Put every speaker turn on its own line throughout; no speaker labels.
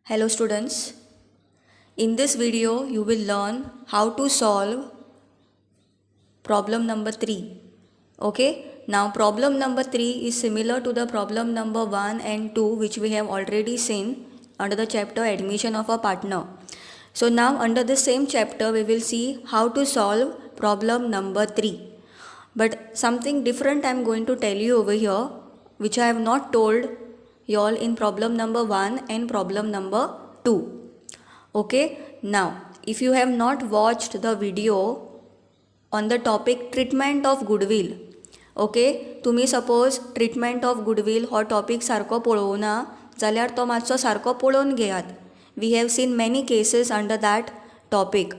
Hello students, in this video you will learn how to solve problem number 3. Okay, now problem number 3 is similar to the problem number 1 and 2 which we have already seen under the chapter admission of a partner. So now under the same chapter we will see how to solve problem number 3. But something different I am going to tell you over here which I have not told you all in problem number 1 and problem number 2. Okay, now if you have not watched the video on the topic treatment of goodwill, okay, तुम्ही suppose treatment of goodwill हो topic सारको पळोवना जाल्यार तो मातसो सारको पळोवन घेयात. We have seen many cases under that topic.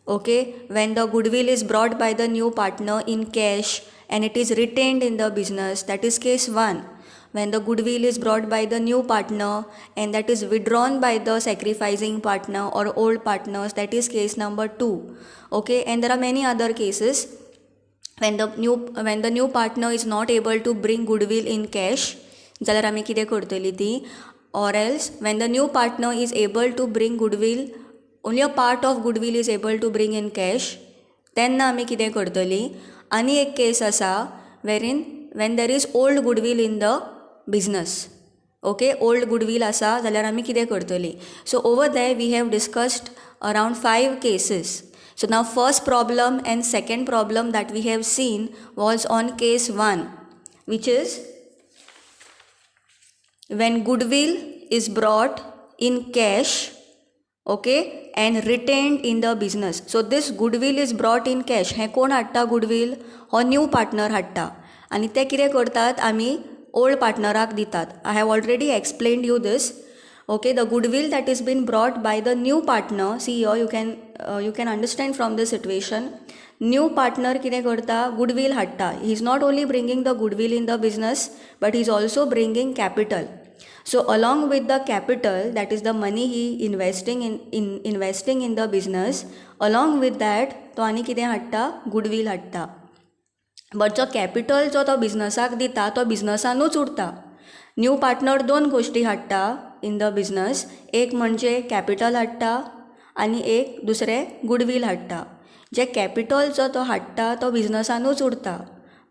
Okay, when the goodwill is brought by the new partner in cash and it is retained in the business, that is case 1. When the goodwill is brought by the new partner and that is withdrawn by the sacrificing partner or old partners, that is case number 2. Okay, and there are many other cases when the new partner is not able to bring goodwill in cash, जाल्यार आमी कितें करतली ती, or else when the new partner is able to bring goodwill, only a part of goodwill is able to bring in cash, तेन्ना आमी कितें करतली. आनी एक केस आसा wherein when there is old goodwill in the business. Okay, old goodwill आसा जाल्यार आमी कितें करतली. So over there we have discussed around 5 cases. So now first problem and second problem that we have seen was on case 1, which is when goodwill is brought in cash, okay, and retained in the business. So this goodwill is brought in cash. हे कोण हाडटा goodwill? हो new partner हाडटा आनी ते कितें करतात, आमी old पार्टनराक दितात. I have already explained you this. Okay, the goodwill that is been brought by the new partner, see here you can understand from this situation. New partner कितें करता, goodwill हाडटा. He is not only bringing the goodwill in the business but he is also bringing capital. So along with the capital, that is the money he investing in the business, along with that तो आनी कितें हाडटा, goodwill हाडटा. But जो capital जो तो बिजनसाक दिता तो बिजनसानूच उरता. न्यू पार्टनर 2 गोश्टी हाडटा इन द बिजनस, एक म्हणजे कॅपिटल हाडटा आनी एक दुसरें गुडवील हाडटा. जे कॅपिटल जो तो हाडटा तो बिजनसानूच उरता,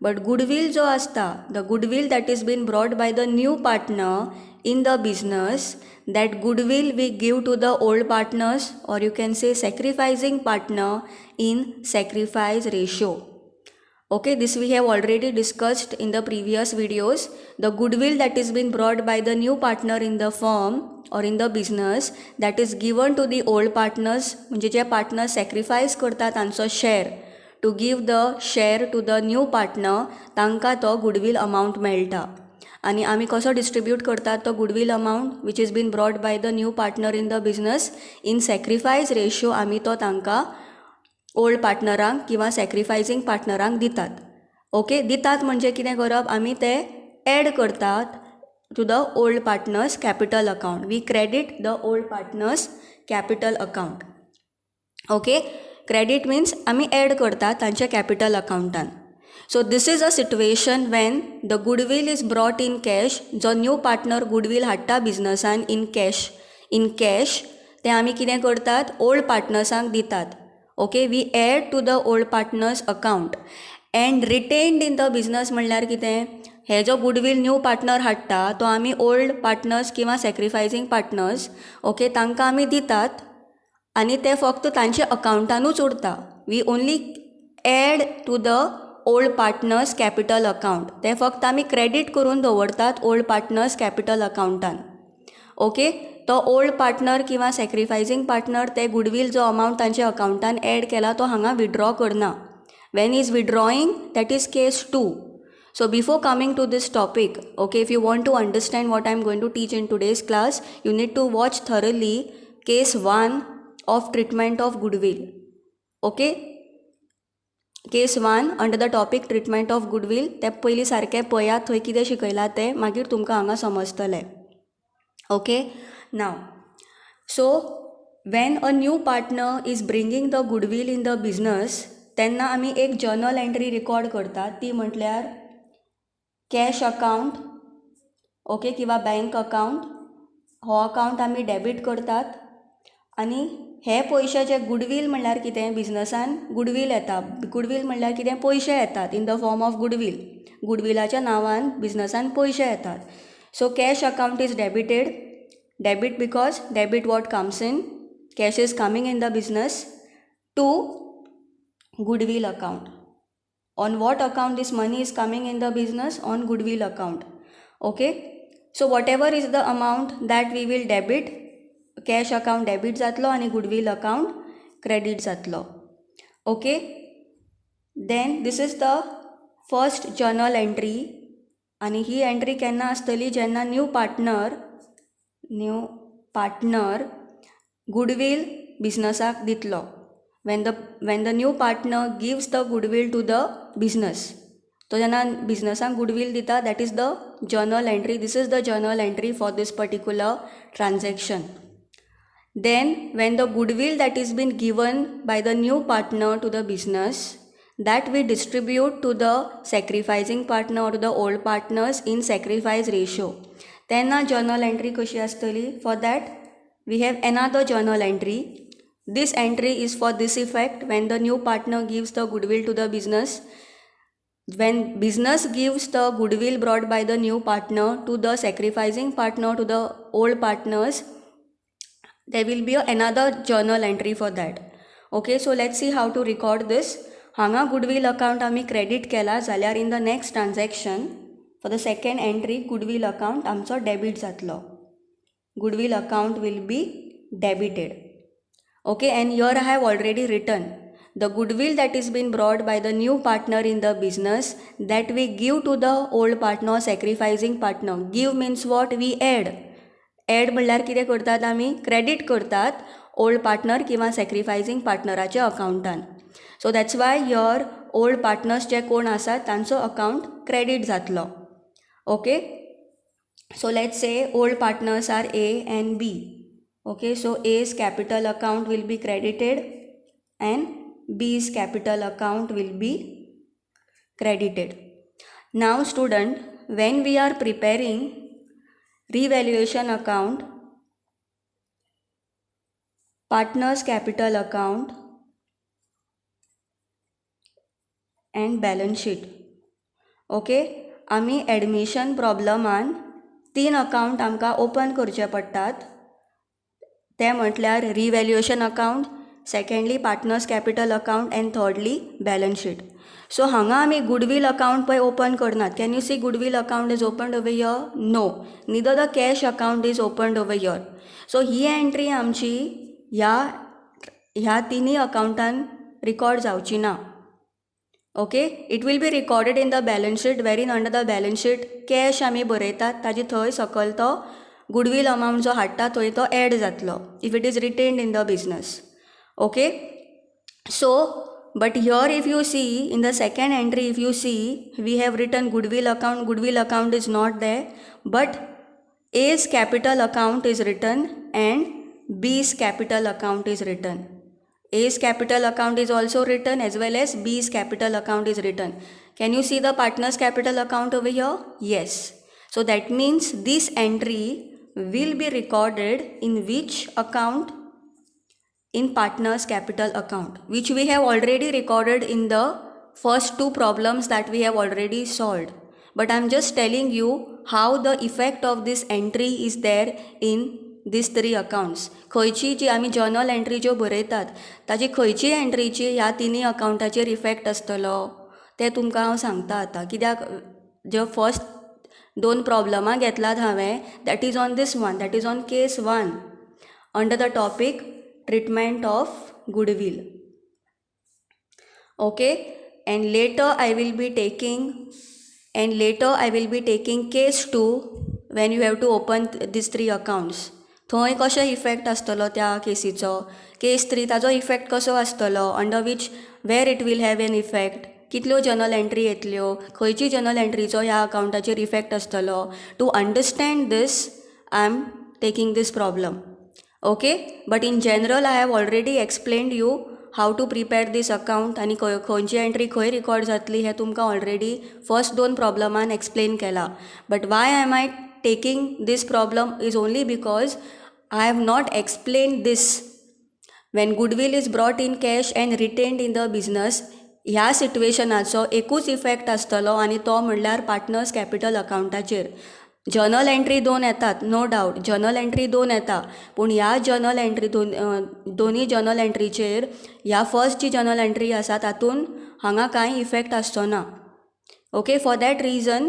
बट गुडवील जो आसता, the goodwill that is been brought by the new partner in the business, that goodwill we give to the old partners, or you can say sacrificing partner in sacrifice ratio. Okay, this we have already discussed in the previous videos. The goodwill that is been brought by the new partner in the firm or in the business, that is given to the old partners, म्हणजे जे partners sacrifice करता तांचो share, to give the share to the new partner, तांकां तो goodwill amount मेळटा. आणि आमी कसो distribute करतात तो goodwill amount which is been brought by the new partner in the business in sacrifice ratio. आमी तो तांकां ओल्ड पार्टनरांक किंवा सॅक्रिफायसींग पार्टनरांक दितात. ओके, दितात म्हणजे कितें करप, आमी ते एड करतात to the old partners capital account. We credit the old partners capital account. Okay, credit means आमी एड करतात तांच्या कॅपिटल अकाउंटान. So this is a situation when the goodwill is brought in cash. जो new partner goodwill हाडटा बिजनसान in cash ते आमी कितें करतात, ओल्ड पार्टनर्सांक दितात. Okay, we add to the old partners account and retained in the business. म्हणल्यार कितें, हे जो गुडविल न्यू पार्टनर हाडटा तो आमी ओल्ड पार्टनर्स किंवा सॅक्रिफायसींग पार्टनर्स, ओके, तांकां आमी दितात आनी ते फक्त तांच्या अकाउंटानूच उरता. We only add to the old partners capital account. ते फक्त आमी क्रेडीट करून दवरतात ओल्ड पार्टनर्स कॅपिटल अकाउंटान. ओके, तो ओल्ड पार्टनर किंवा सॅक्रिफायसींग पार्टनर ते गुडविल जो अमाउंट तांच्या अकाउंटान एड केला तो हांगा विड्रॉ करना. When is withdrawing, that is case 2. So before coming to this topic, okay, if you want to understand what I am going to teach in today's class, you need to watch thoroughly case 1 of treatment of goodwill. Okay, case 1 under the topic treatment of goodwill. ते पयलीं सारकें पळयात थंय कितें शिकयलां तें, मागीर तुमकां हांगा समजतलें. Okay, now so when a new partner is bringing the goodwill in the business, तेन्ना आमी एक जर्नल एंट्री रिकॉर्ड करतात. ती म्हटल्यार कॅश अकाउंट, ओके, किंवा बँक अकाउंट हो अकावंट आमी डॅबीट करतात आनी हे पयशे जे गुडवील म्हणल्यार कितें बिजनसान गुडवील येता गुडवील म्हणल्यार कितें पयशे येतात in the form of goodwill गुडविलाच्या नांवान बिजनसान पयशे येतात so cash account is debited debit because debit what comes in cash is coming in the business to goodwill account. On what account this money is coming in the business? On goodwill account. Okay, so whatever is the amount that we will debit, cash account debit जातलो आणि goodwill account credit जातलो. Okay, then this is the first journal entry आणि ही entry केन्ना आसतली जेन्ना new partner गुडवील बिजनसाक दितलो when the new partner gives the goodwill to the business तो जेन्ना बिजनसाक goodwill दिता that is the journal entry. This is the journal entry for this particular transaction. Then when the goodwill that is been given by the new partner to the business that we distribute to the sacrificing partner or the old partners in sacrifice ratio तेन्ना journal entry कशी आसतली for that we have another journal entry. This entry is for this effect when the new partner gives the goodwill to the business. When business gives the goodwill brought by the new partner to the sacrificing partner to the old partners, there will be another journal entry for that. Okay, so let's see how to record this. Hanga goodwill account आमी credit केला जाल्यार in the next transaction for the second entry goodwill account आमचो debit जातलो. Goodwill account will be debited. Okay, and here I have already written the goodwill that is been brought by the new partner in the business that we give to the old partner, sacrificing partner. Give means what? We add म्हणल्यार कितें करतात आमी credit करतात old partner किंवा sacrificing पार्टनराच्या अकाउंटान so that's why your old partners जे कोण आसात तांचो अकाउंट क्रेडीट जातलो okay so let's say old partners are A and B okay so A's capital account will be credited and B's capital account will be credited. Now student, when we are preparing revaluation account, partners capital account and balance sheet okay आमी admission प्रॉब्लमान 3 account आमकां open करचे पडटात ते म्हटल्यार revaluation account secondly partners capital account and thirdly balance sheet so हांगा आमी goodwill account पळय ओपन करनात can you see goodwill account is opened over here no neither the cash account is opened over here so ही entry आमची ह्या तिनी अकाउंटान record जावची ना okay it will be recorded in the balance sheet वेरीन under the balance sheet cash आमी बरयतात ताजे थंय सकयल तो गुडवील अमाउंट जो हाडटा थंय तो एड जातलो if it is retained in the business okay so but here if you see in the second entry if you see we have written goodwill account is not there but A's capital account is written and B's capital account is written A's capital account is also written as well as B's capital account is written can you see the partners capital account over here yes so that means this entry will be recorded in which account in partners capital account which we have already recorded in the first two problems that we have already solved but I'm just telling you how the effect of this entry is there in these three accounts खंयची जी आमी journal entry ज्यो बरयतात ताजी खंयची एंट्रीची ह्या तिनी अकाउंटाचेर effect आसतलो ते तुमकां हांव सांगता आतां कित्याक जो फर्स्ट 2 प्रॉब्लमां घेतलात हांवें that is on this one that is on case 1 under the topic treatment of goodwill okay and later I will be taking case 2 when you have to open this 3 accounts थंय कशें effect आसतलो त्या केसीचो case 3 ताजो effect कसो आसतलो under which where it will have an effect कितल्यो journal entry येतल्यो खंयची जर्नल एंट्रीचो ह्या अकाउंटाचेर इफेक्ट आसतलो to understand this I am taking these problem okay but in general I have already explained you how to prepare this account आनी खंयची entry खंय रिकॉर्ड जातली हें तुमकां ऑलरेडी फर्स्ट 2 प्रॉब्लमान एक्सप्लेन केला but why am I taking this problem is only because I have not explained this. When goodwill is brought in cash and retained in the business, ह्या सिट्युएशनाचो एकूच effect आसतलो आनी तो म्हणल्यार पार्टनर्स कॅपिटल अकाउंटाचेर. जर्नल एंट्री 2 येतात, no doubt journal entry 2 येता, पूण ह्या जर्नल एंट्री दोनी जर्नल एंट्रीचेर ह्या फर्स्ट जी जर्नल एंट्री आसा तातूंत हांगा कांय इफेक्ट आसचो ना. Okay, for that reason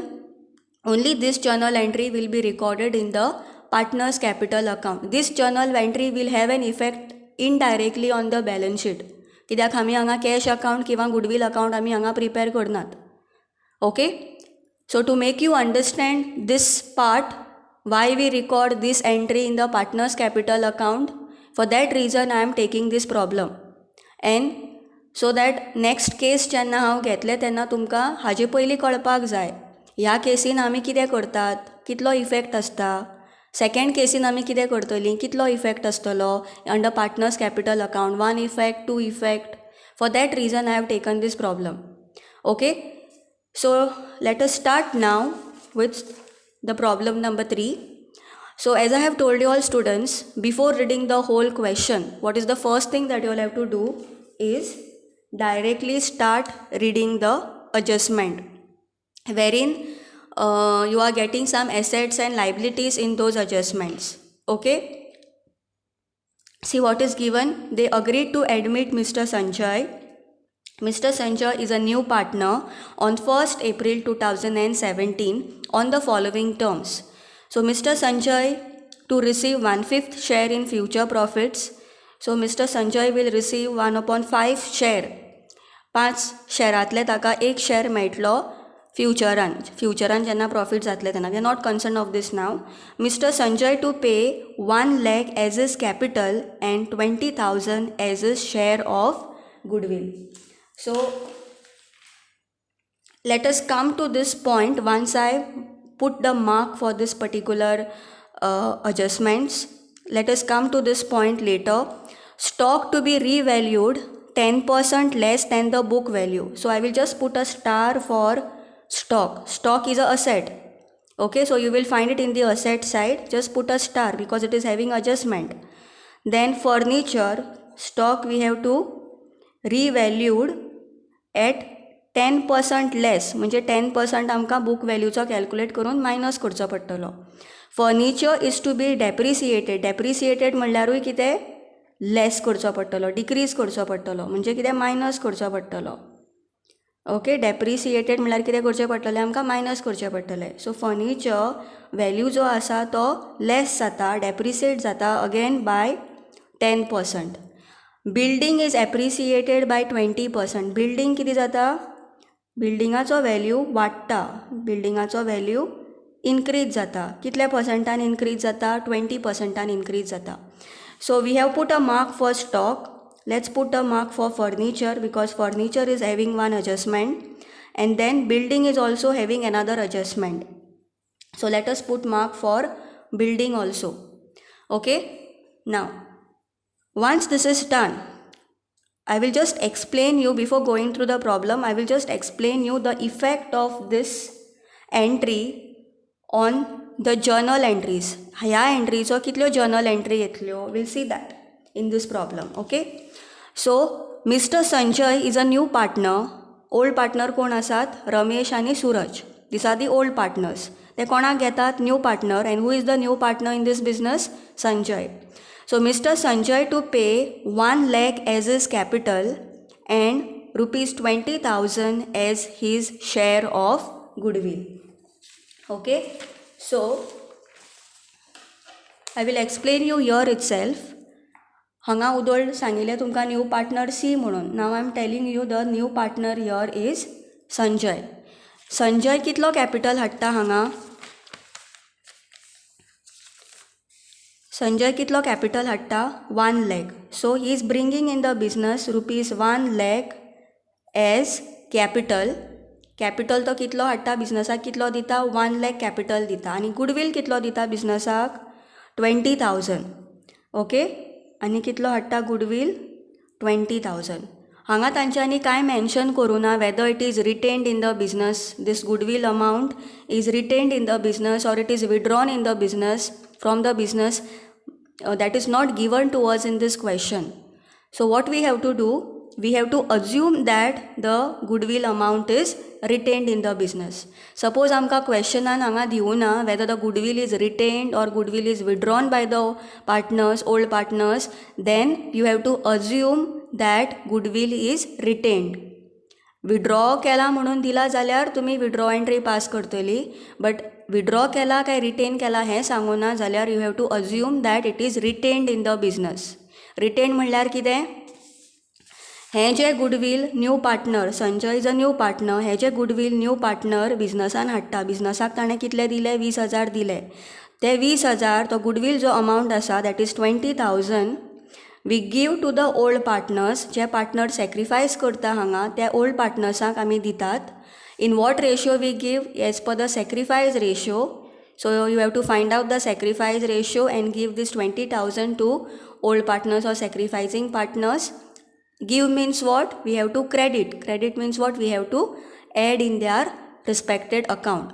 only this journal entry will be recorded in the partners capital account. This journal entry will have an effect indirectly on the balance sheet. कित्याक आमी हांगा cash account किंवा गुडवील account आमी हांगा prepare करनात. Okay, so to make you understand this part why we record these entry in the partners capital account, for that reason I am taking these problem. And so that next case जेन्ना हांव घेतलें तेन्ना तुमकां हाजे पयलीं कळपाक जाय ह्या केसीन आमी कितें करतात, कितलो इफेक्ट आसता. सेकेंड केसीन आमी कितें करतलीं, कितलो इफेक्ट आसतलो under partners capital account, 1 effect, 2 effect. For that reason I have taken these problem. Okay, so let us start now with the problem number 3. So as I have told you all students, before reading the whole question, what is the first thing that you all have to do is directly start reading the adjustment, wherein you are getting some assets and liabilities in those adjustments. Okay, see what is given. They agreed to admit Mr. Sanjay. Mr. Sanjay is a new partner on 1st April 2017 on the following terms. So Mr. Sanjay to receive 1/5 share in future profits. So Mr. Sanjay will receive 1/5 share. 5 शेअरांतले ताका 1 share मेळटलो फ्युचरान जेन्ना profit जातले तेन्ना. We are not concern of these now. Mister Sanjay to pay 1 lakh as his capital and 20,000 as his share of goodwill. So let us come to this point once I put the mark for this particular adjustments. Let us come to this point later. Stock to be revalued 10% less than the book value. So I will just put a star for stock. Stock is a asset. Okay, so you will find it in the asset side. Just put a star because it is having adjustment. Then furniture stock we have to revalued at 10% less, म्हणजे 10% आमकां book वॅल्यूचो calculate करून minus करचो पडटलो. Furniture is to be depreciated. Depreciated म्हणल्यारूय कितें less करचो पडटलो, डिक्रीज करचो पडटलो, म्हणजे कितें मायनस करचो पडटलो. ओके, डेप्रिसिएटेड म्हणल्यार कितें करचें पडटलें, आमकां मायनस करचें पडटलें. सो फर्निचर वॅल्यू जो आसा तो लेस जाता, डेप्रिसिएट जाता again by 10%. Building is appreciated by 20%. Building कितें जाता, बिल्डिंगाचो वॅल्यू वाडटा, बिल्डिंगाचो वॅल्यू इनक्रीज जाता. कितल्या पर्संटान इनक्रीज जाता, 20% इनक्रीज जाता. So we have put a mark for stock. Let's put a mark for furniture because furniture is having 1 adjustment and then building is also having another adjustment. So let us put mark for building also. Okay, now once this is done, I will just explain you before going through the problem. I will just explain you the effect of this entry on the journal entries. ह्या एंट्रीचो कितल्यो journal entry येतल्यो, we'll see that in this problem. Okay, so Mr. Sanjay is a new partner. Old partner कोण आसात, रमेश आनी सूरज. These are the old partners. ते कोणाक घेतात, new partner. and who is the new partner in this business? Sanjay. So Mr. Sanjay to pay 1 lakh as his capital and rupees 20,000 as his share of goodwill. Okay, so I will explain you here itself. हांगा उदोळ सांगिल्लें तुमकां new partner C म्हणून. Now I am telling you the new partner here is Sanjay. Sanjay कितलो capital हाडटा हांगा, संजय कितलो capital हाडटा, 1 lakh. So he is bringing in the business rupees 1 lakh as capital. Capital तो कितलो हाडटा, बिजनसाक कितलो दिता, 1 lakh कॅपिटल दिता. आनी गुडवील कितलो दिता बिजनसाक, 20,000. ओके, आनी कितलो हाडटा गुडवील, 20,000. हांगा तांच्यांनी कांय मेन्शन करूं ना whether it is retained in the business, this goodwill amount is retained in the business or it is withdrawn in the business from the business. That is not given to us in this question. So what we have to do, we have to assume that the goodwill amount is retained in the business. Suppose आमकां क्वेश्चनान हांगा दिवना whether the goodwill is retained or goodwill is withdrawn by the partners, old partners, then you have to assume that goodwill is retained. Withdraw केला म्हणून दिला जाल्यार तुमी withdraw entry पास करतली, but withdraw केला काय रिटेन केला हें सांगूं ना जाल्यार you have to assume that it is retained in the business. Retain म्हणल्यार कितें, हें जें goodwill new partner, Sanjay is a new partner, हें जें गुडवील न्यू पार्टनर बिजनसान हाडटा, बिजनसाक ताणें कितले दिले, 20,000 दिले. ते 20,000 तो गुडवील जो अमावंट आसा that is 20,000 we give to the old partners. जे पार्टनर सॅक्रिफायस करता हांगा त्या ओल्ड पार्टनर्सांक आमी दितात. In what ratio we give, as per the sacrifice ratio. So you have to find out the sacrifice ratio and give this 20,000 to old partners or sacrificing partners. Give means what, we have to credit. Credit means what, we have to add in their respected account.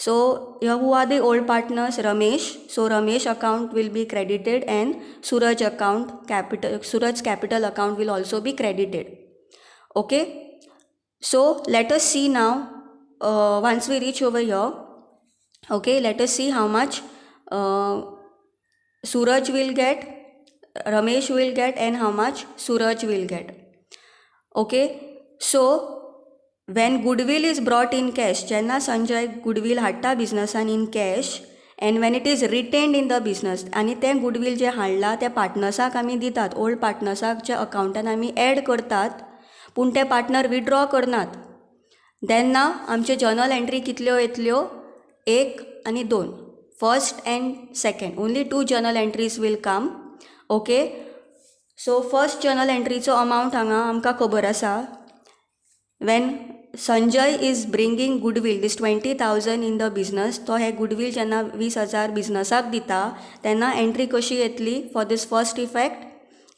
So who are the old partners? Ramesh. So Ramesh account will be credited and Suraj capital account will also be credited. Okay. So let us see now. Once we reach over here, okay, let us see how much Suraj will get, Ramesh will get, and how much Suraj will get. Okay. So when goodwill is brought in cash, जेन्ना Sanjay goodwill हाडटा बिजनसान in cash, and when it is retained in the business, आनी तें गुडवील जें हाडलां त्या पार्टनर्साक आमी दितात, ओल्ड पार्टनर्साक जे अकाउंटान आमी एड करतात, पूण ते पार्टनर विड्रॉ करनात, तेन्ना आमचे जर्नल एंट्री कितल्यो येतल्यो, 1 आनी 2, first and second, only 2 journal entries will come. Okay. So first journal एंट्रीचो अमावंट हांगा आमकां खबर आसा. When Sanjay is bringing goodwill this 20,000 in the business, तो हे गुडवील जेन्ना 20,000 बिजनसाक दिता तेन्ना एंट्री कशी येतली for this first effect,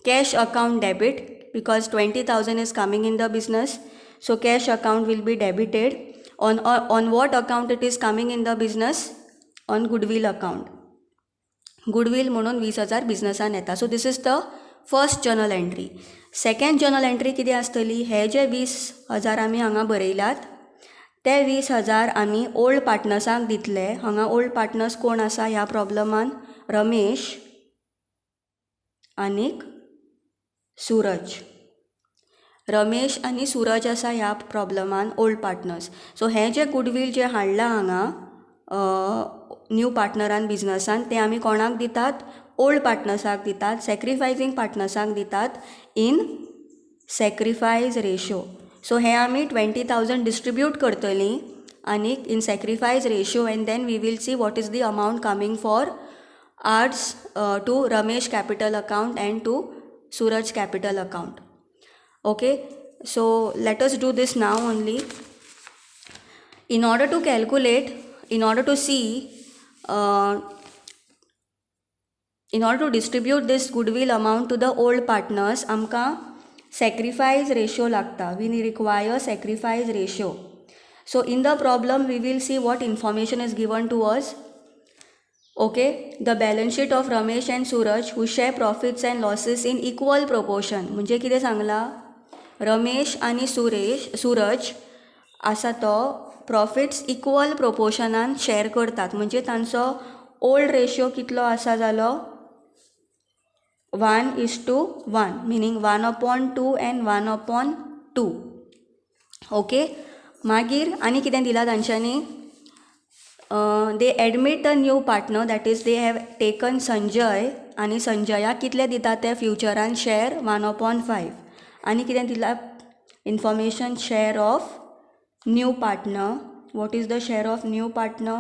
cash account debit, because 20,000 is coming in the business. So cash account will be debited on what account it is coming in the business, on goodwill account. Goodwill म्हणून 20,000 बिजनसान येता. So this is the first journal entry. Second journal entry कितें आसतली, हे जे 20,000 आमी हांगा बरयल्यात ते 20,000 आमी ओल्ड पार्टनर्सांक दितले. हांगा ओल्ड पार्टनर्स कोण आसा ह्या प्रॉब्लमान, रमेश आनीक सूरज. रमेश आनी सूरज आसा ह्या प्रॉब्लमान ओल्ड पार्टनर्स. सो हें जें गुडवील जें हाडलां हांगा न्यू पार्टनरान बिजनसान, तें आमी कोणाक दितात, ओल्ड पार्टनर्साक दितात, सॅक्रिफायसिंग पार्टनर्साक दितात इन सॅक्रिफायस रेशियो. सो हे आमी 20,000 डिस्ट्रिब्यूट करतलीं आनीक in sacrifice ratio, and then we will see what is the amount coming for arts to Ramesh capital account and to Suraj capital account. Okay. So let us do this now only. In order to calculate, in order to see, in order to distribute this goodwill amount to the old partners, आमकां sacrifice ratio लागता. We require sacrifice ratio. So in the problem we will see what information is given to us. Okay, the balance sheet of Ramesh and Suraj who share profits and losses in equal proportion. म्हणजे कितें सांगला, रमेश आनी सूरज आसा तो profits equal प्रोपोर्शनान share करतात. म्हणजे तांचो old ratio कितलो आसा जालो, 1:1, मिनींग 1/2 एंड 1/2. ओके. मागीर आनी कितें दिलां तांच्यांनी, they admit the new partner, that is they have taken Sanjay, आनी संजयाक कितले दिता ते फ्युचरान शेअर 1/5. आनी कितें दिलां information, share of new partner. What is the share of new partner?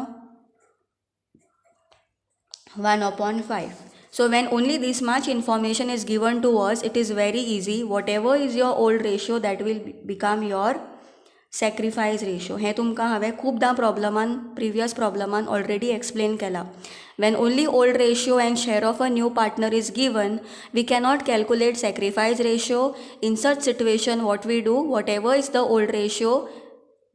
1/5. So when only this much information is given to us, it is very easy. Whatever is your old ratio, that will become your sacrifice ratio हें तुमकां हांवें खुबदां प्रॉब्लमान previous प्रॉब्लमान already explain केलां. When only old ratio and share of a new partner is given, we cannot calculate sacrifice ratio. In such situation, what we do, whatever is the old ratio,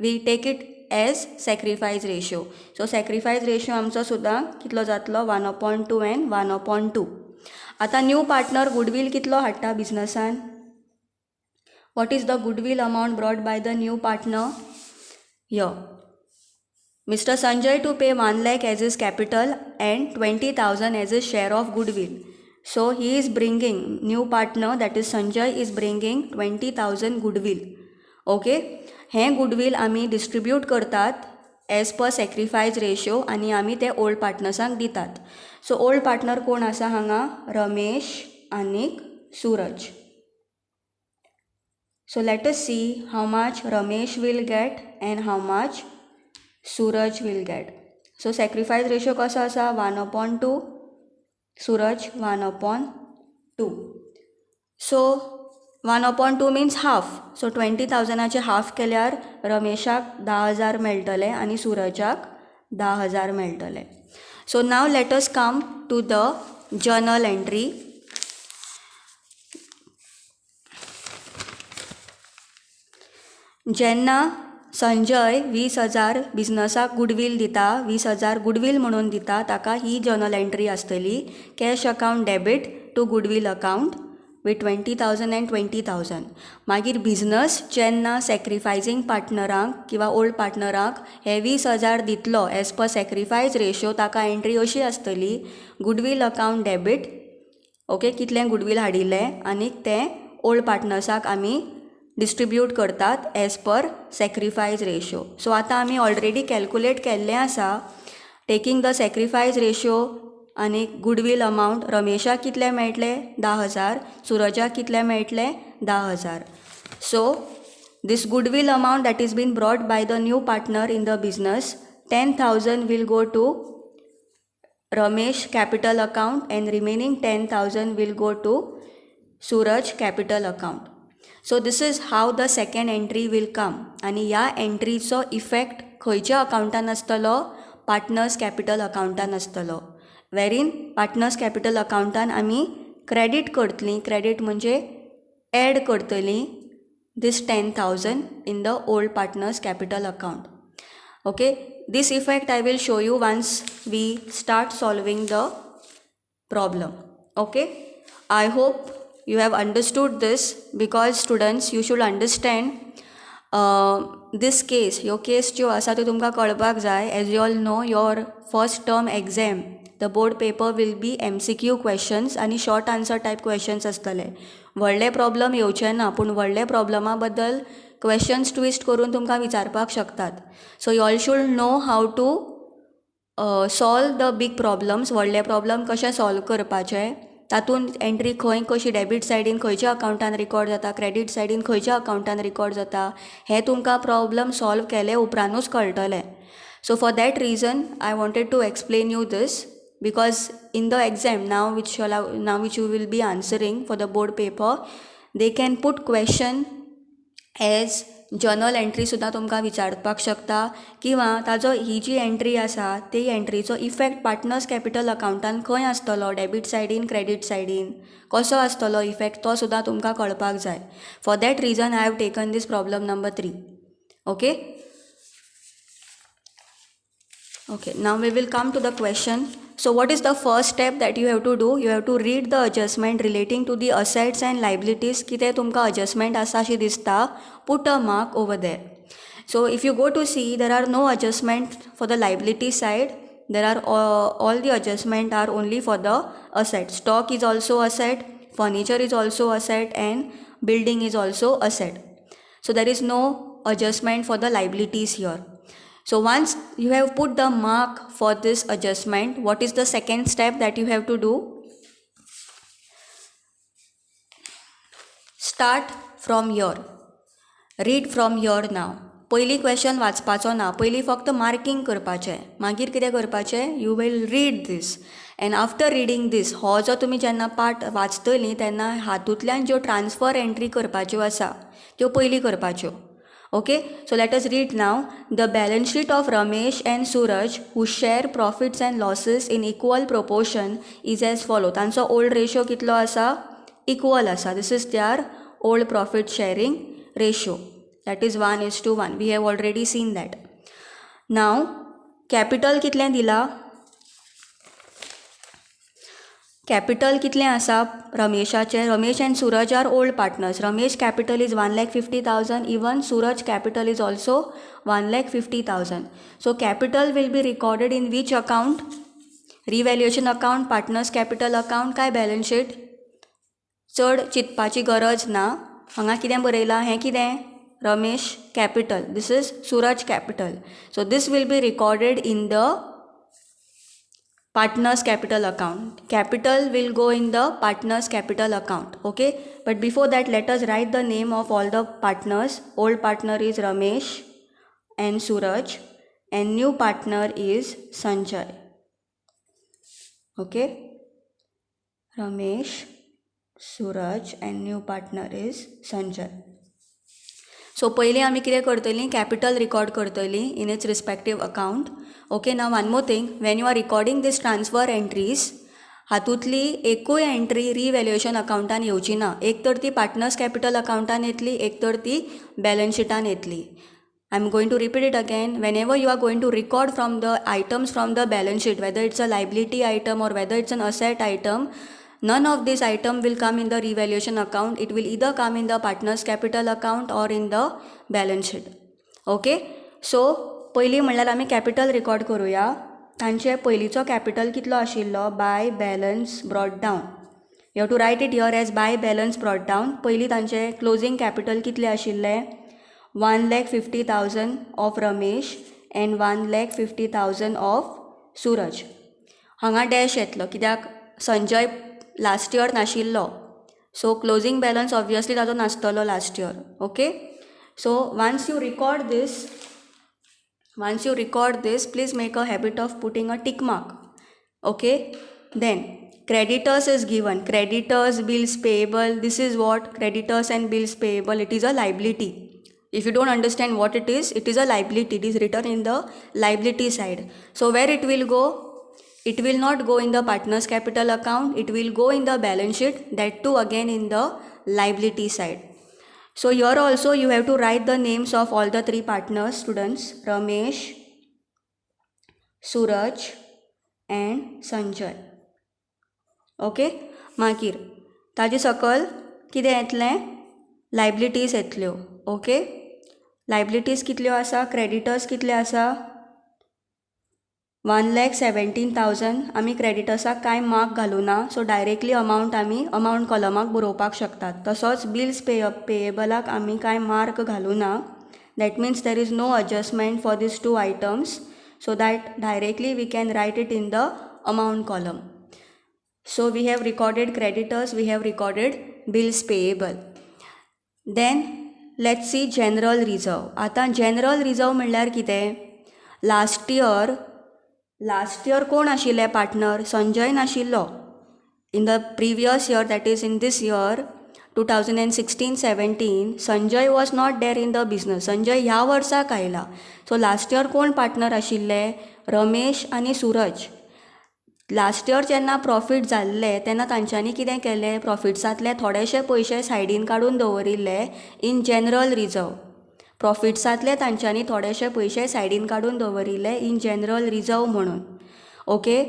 we take it as sacrifice ratio. So sacrifice ratio आमचो सुद्दां कितलो जातलो 1/2 and 1/2. आतां new partner गुडवील कितलो हाडटा बिजनसान? What is the goodwill amount brought by the new partner? Here, Mr. Sanjay to pay 1 lakh as his capital and 20,000 as his share of goodwill. So he is bringing, new partner that is Sanjay is bringing 20,000 goodwill. Okay, hey goodwill आमी distribute करतात as per sacrifice ratio आणि आमी ते old partnersank दितात. So old partner कोण आसा हांगा? रमेश आनीक सूरज. So let us see how much Ramesh will get and how much Suraj will get. So sacrifice ratio कसा आसा? 1/2, Suraj 1/2. So 1/2 means half. So 20,000चे half केल्यार रमेशाक 10,000 मेळटले आणि सुरजाक 10,000 मेळटले. So now let us come to the journal entry. जेन्ना संजय 20,000 बिजनसाक गुडवील दिता, 20,000 गुडवील म्हणून दिता, ताका ही जर्नल एंट्री आसतली. Cash account debit to goodwill account with 20,000 and 20,000. मागीर बिजनस जेन्ना सॅक्रिफायसींग पार्टनरांक किंवा ओल्ड पार्टनराक हे 20,000 दितलो एज पर सॅक्रिफायस रेशो, ताका एंट्री अशी आसतली गुडवील अकाउंट डेबिट. ओके, कितलें गुडवील हाडिल्लें आनीक तें ओल्ड पार्टनर्साक आमी डिस्ट्रीब्यूट करतात एज पर सॅक्रिफायस रेशो. सो आतां आमी ऑलरेडी कॅल्कुलेट केल्लें आसा. टेकिंग द सॅक्रिफायस रेशो आनी गुडवील अमावंट, रमेशाक कितले मेळटले? 10,000. सुरजाक कितले मेळटले? 10,000. So this goodwill amount that is been brought by the new partner in the business, 10,000 will go to Ramesh capital account and remaining 10,000 will go to Suraj capital account. So this is how the second entry will come. आनी ह्या एंट्रीचो effect खंयच्या अकाउंटान आसतलो? Partners capital अकाउंटान आसतलो. वेरीन partners capital अकाउंटान आमी credit करतलीं, credit म्हणजे add करतलीं these 10,000 in the old partners capital account. Okay, this effect I will show you once we start solving the problem. Okay, I hope you have understood this, because students you should understand this case. Your case जो आसा तो तुमकां कळपाक जाय. As you all know, your first term exam, the board paper will be MCQ questions आणि short answer type questions आसतले. व्हडले problem येवचे ना, पूण व्हडले प्रॉब्लमा बद्दल क्वेश्चन्स ट्विस्ट करून तुमकां विचारपाक शकतात. So you all should know how to solve the big problems. व्हडले प्रॉब्लम कशे सॉल्व करपाचे, तातूंत एंट्री खंय कशी डेबीट सायडीन खंयच्या अकाउंटान रिकॉर्ड जाता, क्रेडीट सायडीन खंयच्या अकाउंटान रिकॉर्ड जाता, हें तुमकां प्रॉब्लम सॉल्व केले उपरांतूच कळटलें. So for that reason I wanted to explain you these, because in the exam now which you will be answering for the board paper, they can put question as journal entry सुद्दां तुमकां विचारपाक शकता, किंवा ताजो ही जी एंट्री आसा ती एंट्रीचो इफेक्ट पार्टनर्स कॅपिटल अकाउंटान खंय आसतलो, डेबीट सायडीन क्रेडीट सायडीन कसो आसतलो इफेक्ट, तो सुद्दां तुमकां कळपाक जाय. For that reason I have taken these problem number 3. Okay, now we will come to the question. So what is the first step that you have to do? You have to read the adjustment relating to the assets and liabilities. कितें तुमकां adjustment आसा अशी दिसता, put a mark over there. So if you go to see, there are no adjustment for the liability side. There are all the adjustment are only for the asset. Stock is also asset, furniture is also asset, and building is also asset. So there is no adjustment for the liabilities here. So once you have put the mark for this adjustment, what is the second step that you have to do? Start from here. Read from here now. पयली question वाचपाचो ना, पयली फक्त marking करपाचें. मागीर कितें करपाचें? You will read this, and after reading this, हो जो तुमी जेन्ना पार्ट वाचतलीं तेन्ना हातूंतल्यान ज्यो ट्रान्सफर एंट्री करपाच्यो आसा त्यो पयली करपाच्यो. Okay, so let us read now. The balance sheet of Ramesh and Suraj, who share profits and losses in equal proportion, is as follow. तांचो old ratio कितलो आसा? Equal आसा. This is their old profit sharing ratio. That is 1:1. We have already seen that. Now, capital कितलें दिला? Capital कितलें आसा रमेशाचें? Ramesh and Suraj are old partners. Ramesh capital is 1,50,000. Even Suraj capital is also 1,50,000. So capital will be recorded in which account? Revaluation account, partners capital account, काय balance sheet? चड चिंतपाची गरज ना. हांगा कितें बरयलां? हें कितें? Ramesh capital. This is Suraj capital. So this will be recorded in the partners capital account. Capital will go in the partners capital account. Okay, but before that let us write the name of all the partners. Old partner is Ramesh and Suraj and new partner is Sanjay. Okay, Ramesh, Suraj and new partner is Sanjay. So पयलीं आमी कितें करतलीं? Capital record करतलीं in its respective account. Okay, now one more thing, when you are recording this transfer entries, हातूंतली एकूय entry रिवॅल्युएशन अकाउंटान येवची ना. एक तर ती पार्टनर्स कॅपिटल अकाउंटान येतली, एक तर ती बॅलन्स शीटान येतली. I am going to repeat it again. Whenever you are going to record from the items from the balance sheet, whether it's a liability item or whether it's an asset item, none of this item will come in the revaluation account. It will either come in the partners capital account or in the balance sheet. Okay, so पयलीं म्हणल्यार आमी capital record करुया. तांचे पयलींचो capital कितलो आशिल्लो? By balance brought down. You have to write it here as by balance brought down. पयलीं तांचे क्लोजींग कॅपिटल कितलें आशिल्लें? 1,50,000 of Ramesh and 1,50,000 of Suraj. हांगा डॅश येतलो कित्याक संजय लास्ट इयर नाशिल्लो, सो क्लोजींग बॅलन्स ऑब्वियसली ताजो नासतलो last year. Okay, so once you record this, please make a habit of putting a tick mark. Okay, then creditors is given. Creditors, bills payable. This is what? Creditors and bills payable. It is a liability. If you don't understand what it is a liability. It is written in the liability side. So where it will go? It will not go in the partners capital account. It will go in the balance sheet. That too again in the liability side. So here also you have to write the names of all the three partners, students. Ramesh, Suraj and Sanjay. Okay, मागीर ताजे सकल कितें येतलें? Liabilities येतल्यो. Okay, liabilities कितल्यो आसा? Creditors कितले आसा? 1,17,000. आमी क्रेडिटर्साक कांय मार्क घालूना, सो डायरेक्टली अमावंट आमी अमावंट कॉलमाक बरोवपाक शकतात. तसोच बिल्स पेएबलाक आमी कांय मार्क घालूना. That means there is no adjustment for this two items, so that directly we can write it in the amount column. So we have recorded creditors, we have recorded bills payable. Then let's see general reserve. आता general reserve म्हणल्यार कितें? Last year कोण आशिल्ले partner? Sanjay नाशिल्लो. In the previous year, that is in these year 2016-17, Sanjay was not there in the business. Sanjay ह्या वर्साक आयला. So last year कोण पार्टनर आशिल्ले? रमेश आनी सूरज. लास्ट इयर जेन्ना प्रॉफीट जाल्ले तेन्ना तांच्यांनी कितें केलें? प्रॉफिट्सांतले थोडेशे पयशे सायडीन काडून दवरिल्ले इन जनरल रिजर्व. प्रॉफिट्सांतले तांच्यांनी थोडेशे पयशे सायडीन काडून दवरिल्ले इन जनरल रिजर्व म्हणून. Okay,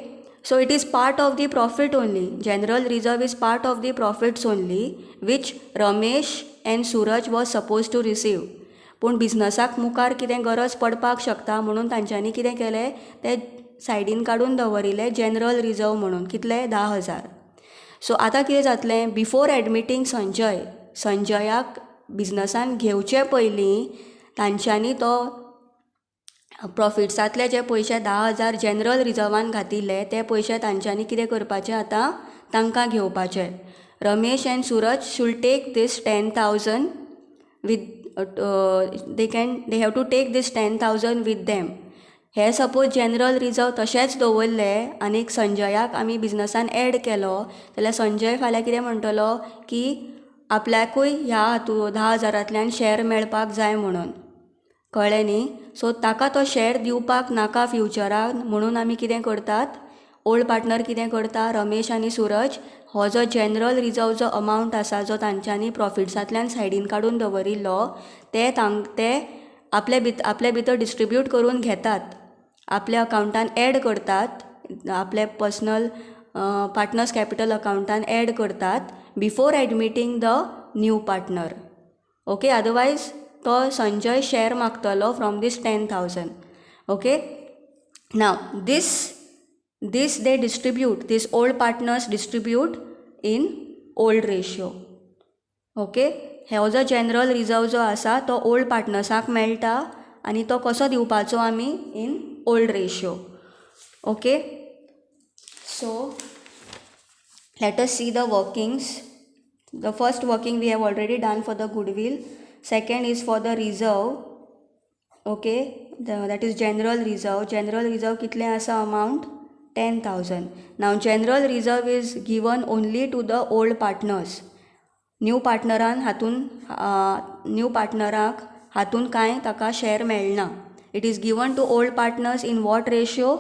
so it is part of the profit only. General reserve is part of the profits only which Ramesh and Suraj was suppose to receive. पूण बिजनसाक मुखार कितें गरज पडपाक शकता म्हणून तांच्यांनी कितें केलें? ते सायडीन काडून दवरिल्ले जनरल रिजर्व म्हणून. कितले? 10,000. सो आतां कितें जातलें? बिफोर एडमिटींग संजयाक बिजनसान घेवचे पयलीं तांच्यांनी तो प्रॉफिट्सांतले जे पयशे 10,000 जनरल रिजर्वान घातिल्ले ते पयशे तांच्यांनी कितें करपाचे? आतां तांकां घेवपाचे. Ramesh and Suraj should take these 10,000 with they have to take these 10,000 with them. हे सपोज जनरल रिजर्व तशेंच दवरले आनीक संजयाक आमी बिजनसान एड केलो जाल्यार संजय फाल्यां कितें म्हणटलो की आपल्याकूय ह्या 10,000तल्यान शेअर मेळपाक जाय म्हणून. कळ्ळें न्ही. सो ताका तो शेअर दिवपाक नाका फ्युचरान म्हणून आमी कितें करतात, ओल्ड पार्टनर कितें करता, रमेश आनी सूरज हो जो जनरल रिजर्व जो अमावंट आसा जो तांच्यांनी प्रॉफिट्सांतल्यान सायडीन काडून दवरिल्लो ते आपले भितर डिस्ट्रिब्यूट करून घेतात, आपल्या अकावंटान एड करतात, आपले पर्सनल पार्टनर्स कॅपिटल अकावंटान एड करतात before admitting the new partner. Okay, otherwise तो संजय शेअर मागतलो from this 10,000. Okay, now this they distribute, this old partners distribute in old ratio. Okay, हो जो जनरल रिजर्व जो आसा तो ओल्ड पार्टनर्साक मेळटा आनी तो कसो दिवपाचो आमी in old ratio. Okay, so let us see the workings. The first working we have already done for the goodwill. Second is for the reserve. Okay, that is general reserve. General reserve कितले आसा amount 10,000. Now general reserve is given only to the old partners. New पार्टनराक हातून कांय ताका share मेळना. It is given to old partners in what ratio,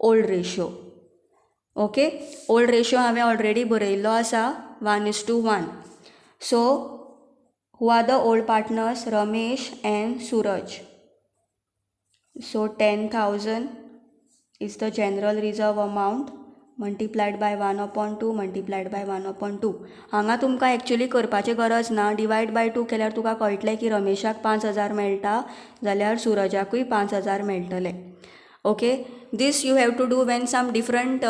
old ratio. Okay, old ratio हांवें already बरयल्लो आसा 1:1. So who are the old partners, Ramesh and Suraj. So 10,000 is the general reserve amount multiplied by 1/2 multiplied by 1/2. हांगा तुमकां actually करपाची गरज ना. Divide bye 2 केल्यार तुका कळटलें की रमेशाक 5,000 मेळटा जाल्यार सूरजाकूय 5,000 मेळटले. Okay, this you have to do when some different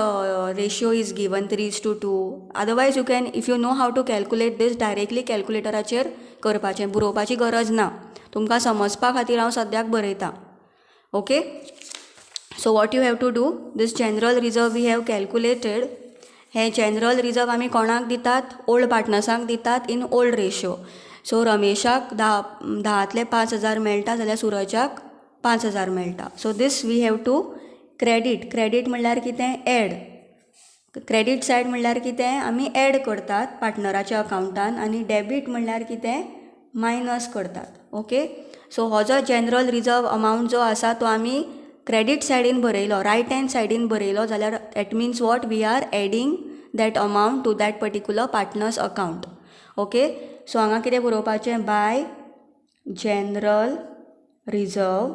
ratio is given 3:2. otherwise you can, if you know how to calculate this, directly कॅल्क्युलेटराचेर करपाचें, बरोवपाची गरज ना. तुमकां समजपा खातीर हांव सद्याक बरयतां. Okay, so what you have to do, this general reserve we have calculated. हे जनरल रिजर्व आमी कोणाक दितात, ओल्ड पार्टनर्सांक दितात इन ओल्ड रेशियो. सो रमेशाक 10 5,000 मेळटा जाल्यार सूरजाक 5,000 मेळटा. सो this we have to credit म्हणल्यार कितें, एड. क्रेडीट सायड म्हणल्यार कितें, आमी एड करतात पार्टनराच्या अकावंटान, आनी डेबीट म्हणल्यार कितें, मायनस करतात. ओके, सो हो जो जनरल रिजर्व अमावंट जो आसा तो आमी क्रेडीट सायडीन बरयलो, रायट हँड सायडीन बरयलो जाल्यार that means what, we are adding that amount to that particular partners account. Okay, so हांगा कितें बरोवपाचें, बाय जनरल रिजर्व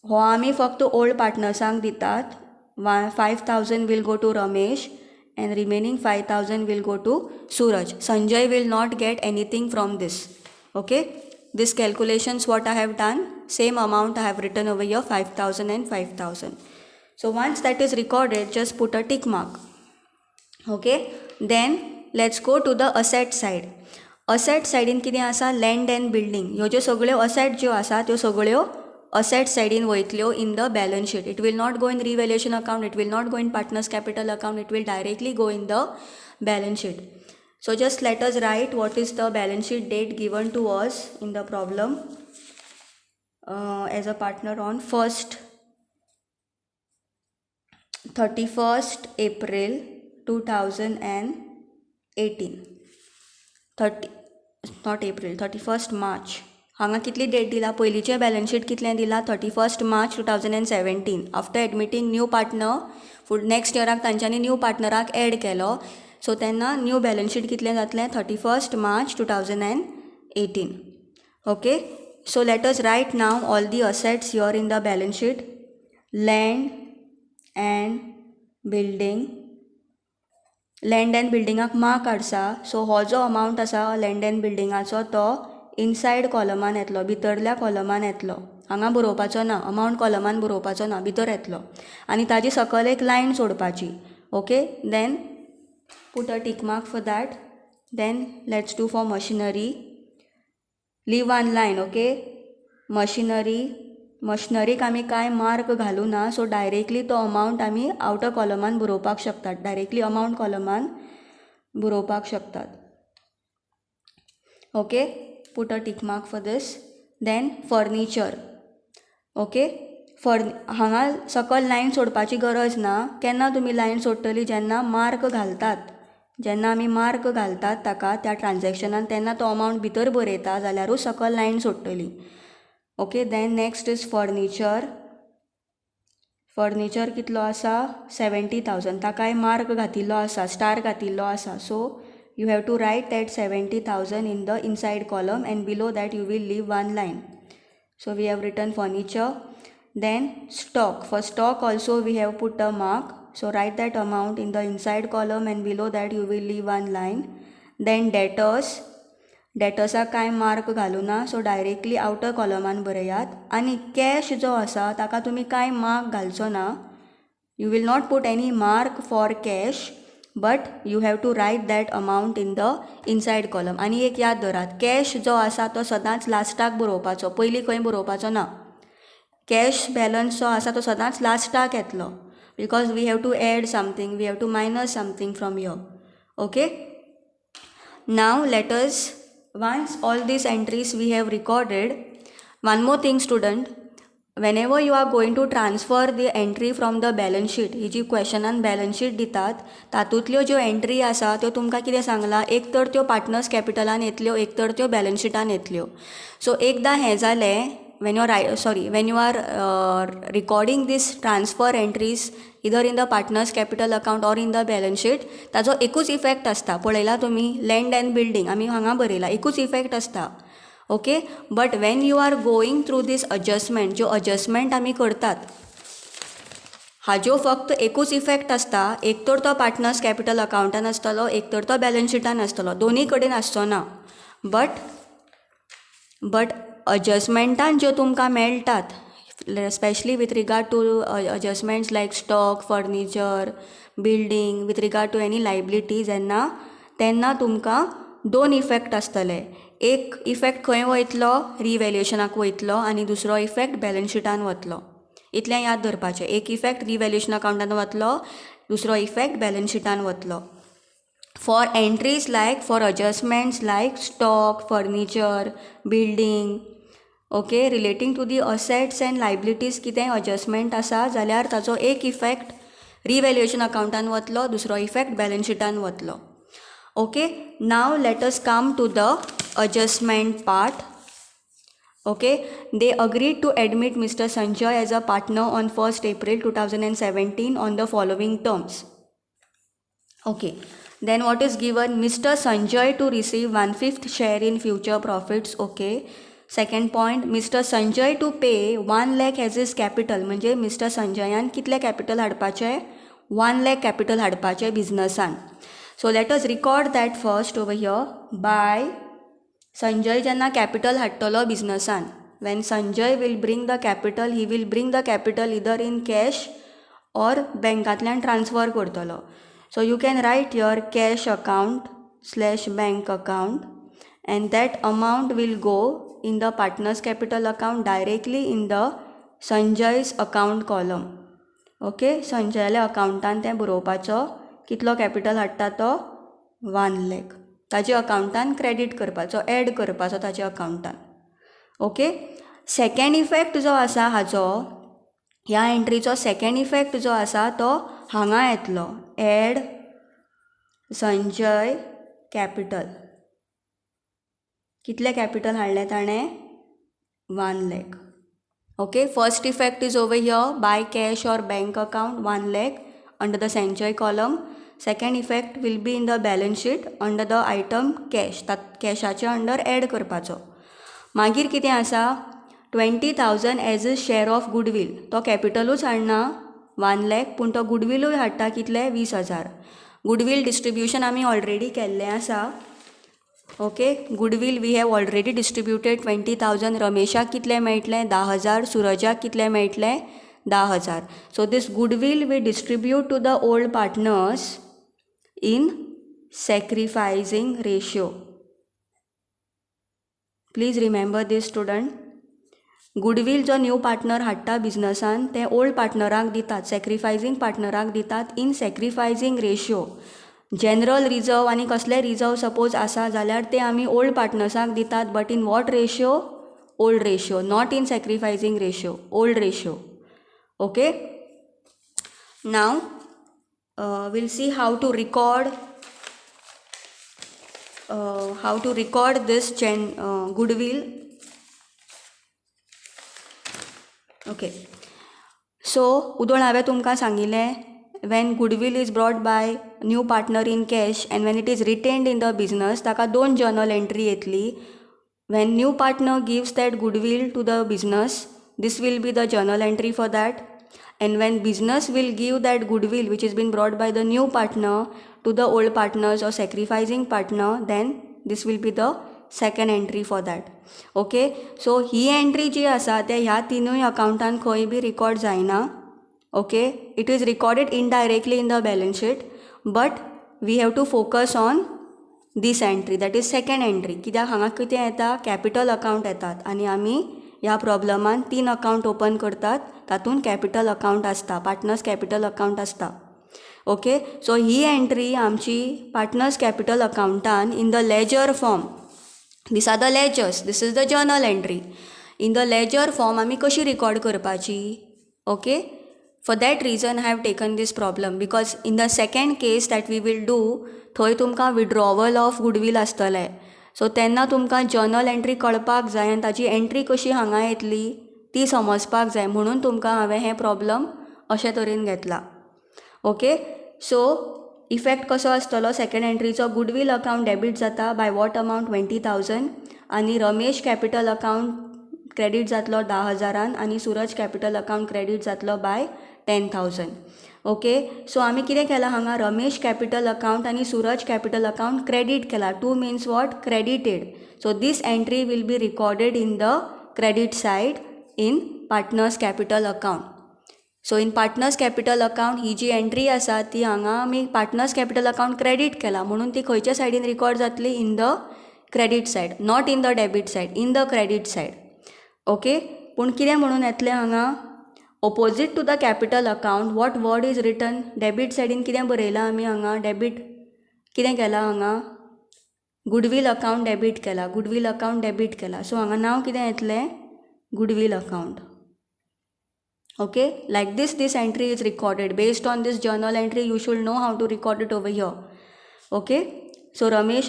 हो आमी फक्त ओल्ड पार्टनर्सांक दितात. 5,000 will go to Ramesh and remaining 5,000 will go to Suraj. Sanjay will not get anything from this. Okay, this calculations what I have done, same amount I have written over here, 5,000 and 5,000. So once that is recorded, just put a tick mark. Okay, then let's go to the asset side. Asset सायडीन कितें आसा, land and building. ह्यो ज्यो सगळ्यो asset ज्यो आसा त्यो सगळ्यो असेट सायडीन वयतल्यो in the balance sheet. It will not go in revaluation account, it will not go in partners capital account, it will directly go in the balance sheet. So just let us write what is the balance sheet date given to us in the problem as a partner on 31st April 2018. 31st March. हांगा कितली date दिला, पयलीचें balance sheet कितलें दिला, 31st March 2017. After admitting new partner, next इयराक तांच्यांनी new पार्टनराक add केलो. सो तेन्ना new balance sheet कितलें जातलें, 31st March 2018. Okay, so let us write now all the assets here in the balance sheet. Land and building, land and बिल्डिंगाक mark आसा. So हो जो amount आसा लँड एंड बिल्डिंगाचो तो inside कॉलमान येतलो, भितरल्या कॉलमान येतलो. हांगा बरोवपाचो ना, अमावंट कॉलमान बरोवपाचो ना, भितर येतलो. आनी ताजी सकयल एक लायन सोडपाची. Okay, then put a tick mark for that. Then let's do for machinery. Leave one line. Okay, मशिनरीक आमी कांय मार्क घालूं ना. सो डायरेक्टली तो अमावंट आमी आउटर कॉलमान बरोवपाक शकतात, डायरेक्टली अमावंट कॉलमान बरोवपाक शकतात. Okay, put a tick mark for this. Then furniture. Okay, हांगा सकयल लायन सोडपाची गरज ना. केन्ना तुमी लायन सोडटली, जेन्ना मार्क घालतात, जेन्ना आमी मार्क घालतात ताका त्या ट्रान्जॅक्शनान, तेन्ना तो अमावंट भितर बरयता जाल्यारूच सकयल लायन सोडटली. Okay. Then next is furniture. Furniture कितलो आसा 70,000. ताकाय मार्क घातिल्लो आसा, स्टार घातिल्लो आसा. सो you have to write that 70,000 in the inside column and below that you will leave one line. So we have written furniture. Then stock. For stock also we have put a mark. So write that amount in the inside column and below that you will leave one line. Then debtors. डेटर्साक कांय mark घालूना, so directly outer कॉलमान बरयात. आनी cash जो आसा ताका तुमी कांय mark घालचो ना. You will not put any mark for cash, but you have to write that amount in the inside column. आनी एक याद दवरात, कॅश जो आसा तो सदांच लास्टाक बरोवपाचो, पयलीं खंय बरोवपाचो ना. कॅश बॅलन्स जो आसा तो सदांच लास्टाक येतलो, because we have to add something, we have to minus something from here. Okay. Now let us, once all these entries we have recorded, one more thing student, whenever you are going to transfer the entry from the balance sheet, ही जी क्वेश्चनान balance sheet दितात तातूंतल्यो ज्यो entry आसा त्यो तुमकां कितें सांगलां, एक तर त्यो पार्टनर्स कॅपिटलान येतल्यो, एक तर त्यो बॅलन्स शीटान येतल्यो. सो एकदां हें जालें, when you are recording this transfer entries either in the partners capital account or in the balance sheet, ताजो एकूच इफेक्ट आसता. पळयला तुमी, लँड एंड बिल्डींग आमी हांगा बरयला, एकूच इफेक्ट आसता. Okay. But when you are going through these adjustment, ज्यो अडजस्टमेंट आमी करतात हाज्यो फक्त एकूच इफेक्ट आसता. एक तर तो पार्टनर्स कॅपिटल अकाउंटान आसतलो, एक तर तो बॅलन्स शीटान आसतलो, दोनी कडेन आसचो ना. बट अडजस्टमेंटान ज्यो तुमकां मेळटात, specially with regard to adjustments like stock, furniture, building, with regard to any liability, तेन्ना तुमकां दोन इफेक्ट आसतले. एक इफेक्ट खंय वयतलो, रिवॅल्युएशनाक वयतलो, आनी दुसरो इफेक्ट बॅलन्स शीटान वतलो. इतलें याद धरपाचें. एक इफेक्ट रिवॅल्युएशन अकाउंटान वतलो, दुसरो इफेक्ट बॅलन्स शीटान वतलो. For entries like, for adjustments like stock, furniture, building, okay, relating to the assets and liabilities कितें adjustment आसा जाल्यार ताचो एक इफेक्ट रिवॅल्युएशन अकाउंटान वतलो, दुसरो इफेक्ट बॅलन्स शीटान वतलो. Okay. Now let us come to the adjustment part. Okay, they agreed to admit Mr. Sanjay as a partner on 1st April 2017 on the following terms. Okay. Then what is given? Mr. Sanjay to receive 1/5 share in future profits. Okay. Second point, Mr. Sanjay to pay 1 lakh as his capital. म्हणजे Mr. Sanjayan कितले capital हाडपाचे? 1 lakh capital हाडपाचे बिझनसान. So let us record that first over here. By Sanjay जेन्ना capital हाडटलो बिझनसान, when Sanjay will bring the capital, he will bring the capital either in cash or बँकांतल्यान transfer करतलो. So you can write your cash account / bank account, and that amount will go in the partners capital account directly in the Sanjay's account column. Okay, संजयाले अकाउंटान तें बरोवपाचो, कितलो capital हाडटा तो 1 lakh, ताजे अकाउंटान credit करपाचो, add करपाचो ताजे अकाउंटान. ओके. सेकंड इफेक्ट जो आसा हाजो, ह्या एंट्रीचो सेकंड इफेक्ट जो आसा तो हांगा येतलो, एड संजय कॅपिटल. कितले कॅपिटल हाडले ताणें? 1 lakh. Okay. First effect is over here, by cash or bank account 1 lakh under the Sanjay column. Second effect will be in the balance sheet under the item cash, कॅशाच्या under add करपाचो. मागीर कितें आसा, 20,000 as a share of goodwill. तो कॅपिटलूच हाडना 1 lakh, पूण तो गुडविलूय हाडटा कितले? 20,000. गुडवील डिस्ट्रिब्युशन आमी ऑलरेडी केल्लें आसा. Okay. Goodwill we have already distributed 20,000. रमेशाक कितले मेळटले? 10,000. सुरजाक कितले मेळटले? 10,000. So this goodwill we distribute to the old partners in sacrificing ratio. Please remember this student. Goodwill जो न्यू पार्टनर हाडटा बिझनसान, ते ओल्ड पार्टनराक दितात, सॅक्रिफायझींग पार्टनराक दितात इन सॅक्रिफायझींग रेशियो. जनरल रिजर्व आनी कसले रिजर्व सपोज आसा जाल्यार ते आमी ओल्ड पार्टनर्साक दितात, but in what ratio? Old ratio, not in sacrificing ratio, old ratio. Okay. Now we'll see how to record this goodwill. Okay. So उदोळ हांवें तुमकां सांगिल्लें when goodwill is brought by new partner in cash and when it is retained in the business ताका 2 journal entry येतली. When new partner gives that goodwill to the business, this will be the journal entry for that. And when business will give that goodwill which has been brought by the new partner to the old partners or sacrificing partner, then this will be the second entry for that. Okay, so ही entry जी आसा ते ह्या तिनूय अकाउंटान खंय बी record जायना. Okay, it is recorded indirectly in the balance sheet, but we have to focus on this entry, that is second entry. कित्याक हांगा कितें येता, कॅपिटल अकाउंट येतात आनी आमी ह्या प्रॉब्लमान 3 अकाउंट ओपन करतात, तातूंत कॅपिटल अकाउंट आसता, पार्टनर्स कॅपिटल अकाउंट आसता. ओके, सो ही एंट्री आमची पार्टनर्स कॅपिटल अकाउंटान in the ledger form, this are the ledgers, this is the journal entry. In the ledger form आमी कशी रिकॉर्ड करपाची. Okay, for that reason I have taken this problem, because in the second case that we will do, थंय तुमकां withdrawal of goodwill आसतलें. सो तेन्ना तुमकां journal entry कळपाक जाय आनी ताची एंट्री कशी हांगा येतली ती समजपाक जाय, म्हणून तुमकां हांवें हें प्रॉब्लम अशे तरेन घेतला. ओके, सो इफेक्ट कसो आसतलो सेकंड एंट्रीचो, गुडविल अकाउंट डेबीट जाता बाय वॉट अमाउंट 20,000 आनी रमेश कॅपिटल अकाउंट क्रेडीट जातलो 10,000 आनी सूरज कॅपिटल अकाउंट क्रेडीट जातलो बाय 10,000. ओके, सो आमी कितें केलां हांगा, रमेश कॅपिटल अकाउंट आनी सूरज कॅपिटल अकाउंट क्रेडीट केला. 2 means what, credited. So these entry will be recorded in the credit side in partners capital account. So in partners capital account ही जी एंट्री आसा ती हांगा आमी पार्टनर्स कॅपिटल अकाउंट क्रेडीट केला, म्हणून ती खंयच्या सायडीन रिकॉर्ड जातली, in the credit side, not in the debit side, in the credit side. Okay, पूण कितें म्हणून येतलें हांगा, opposite to the capital account what word is written, debit सायडीन कितें बरयलां आमी हांगा, डेबीट कितें केलां हांगा, गुडविल अकाउंट डेबीट केला, गुडविल अकाउंट डेबीट केला. सो हांगा नांव कितें येतलें, goodwill account. Okay, like this entry is recorded. Based on this journal entry you should know how to record it over here. Okay, so Ramesh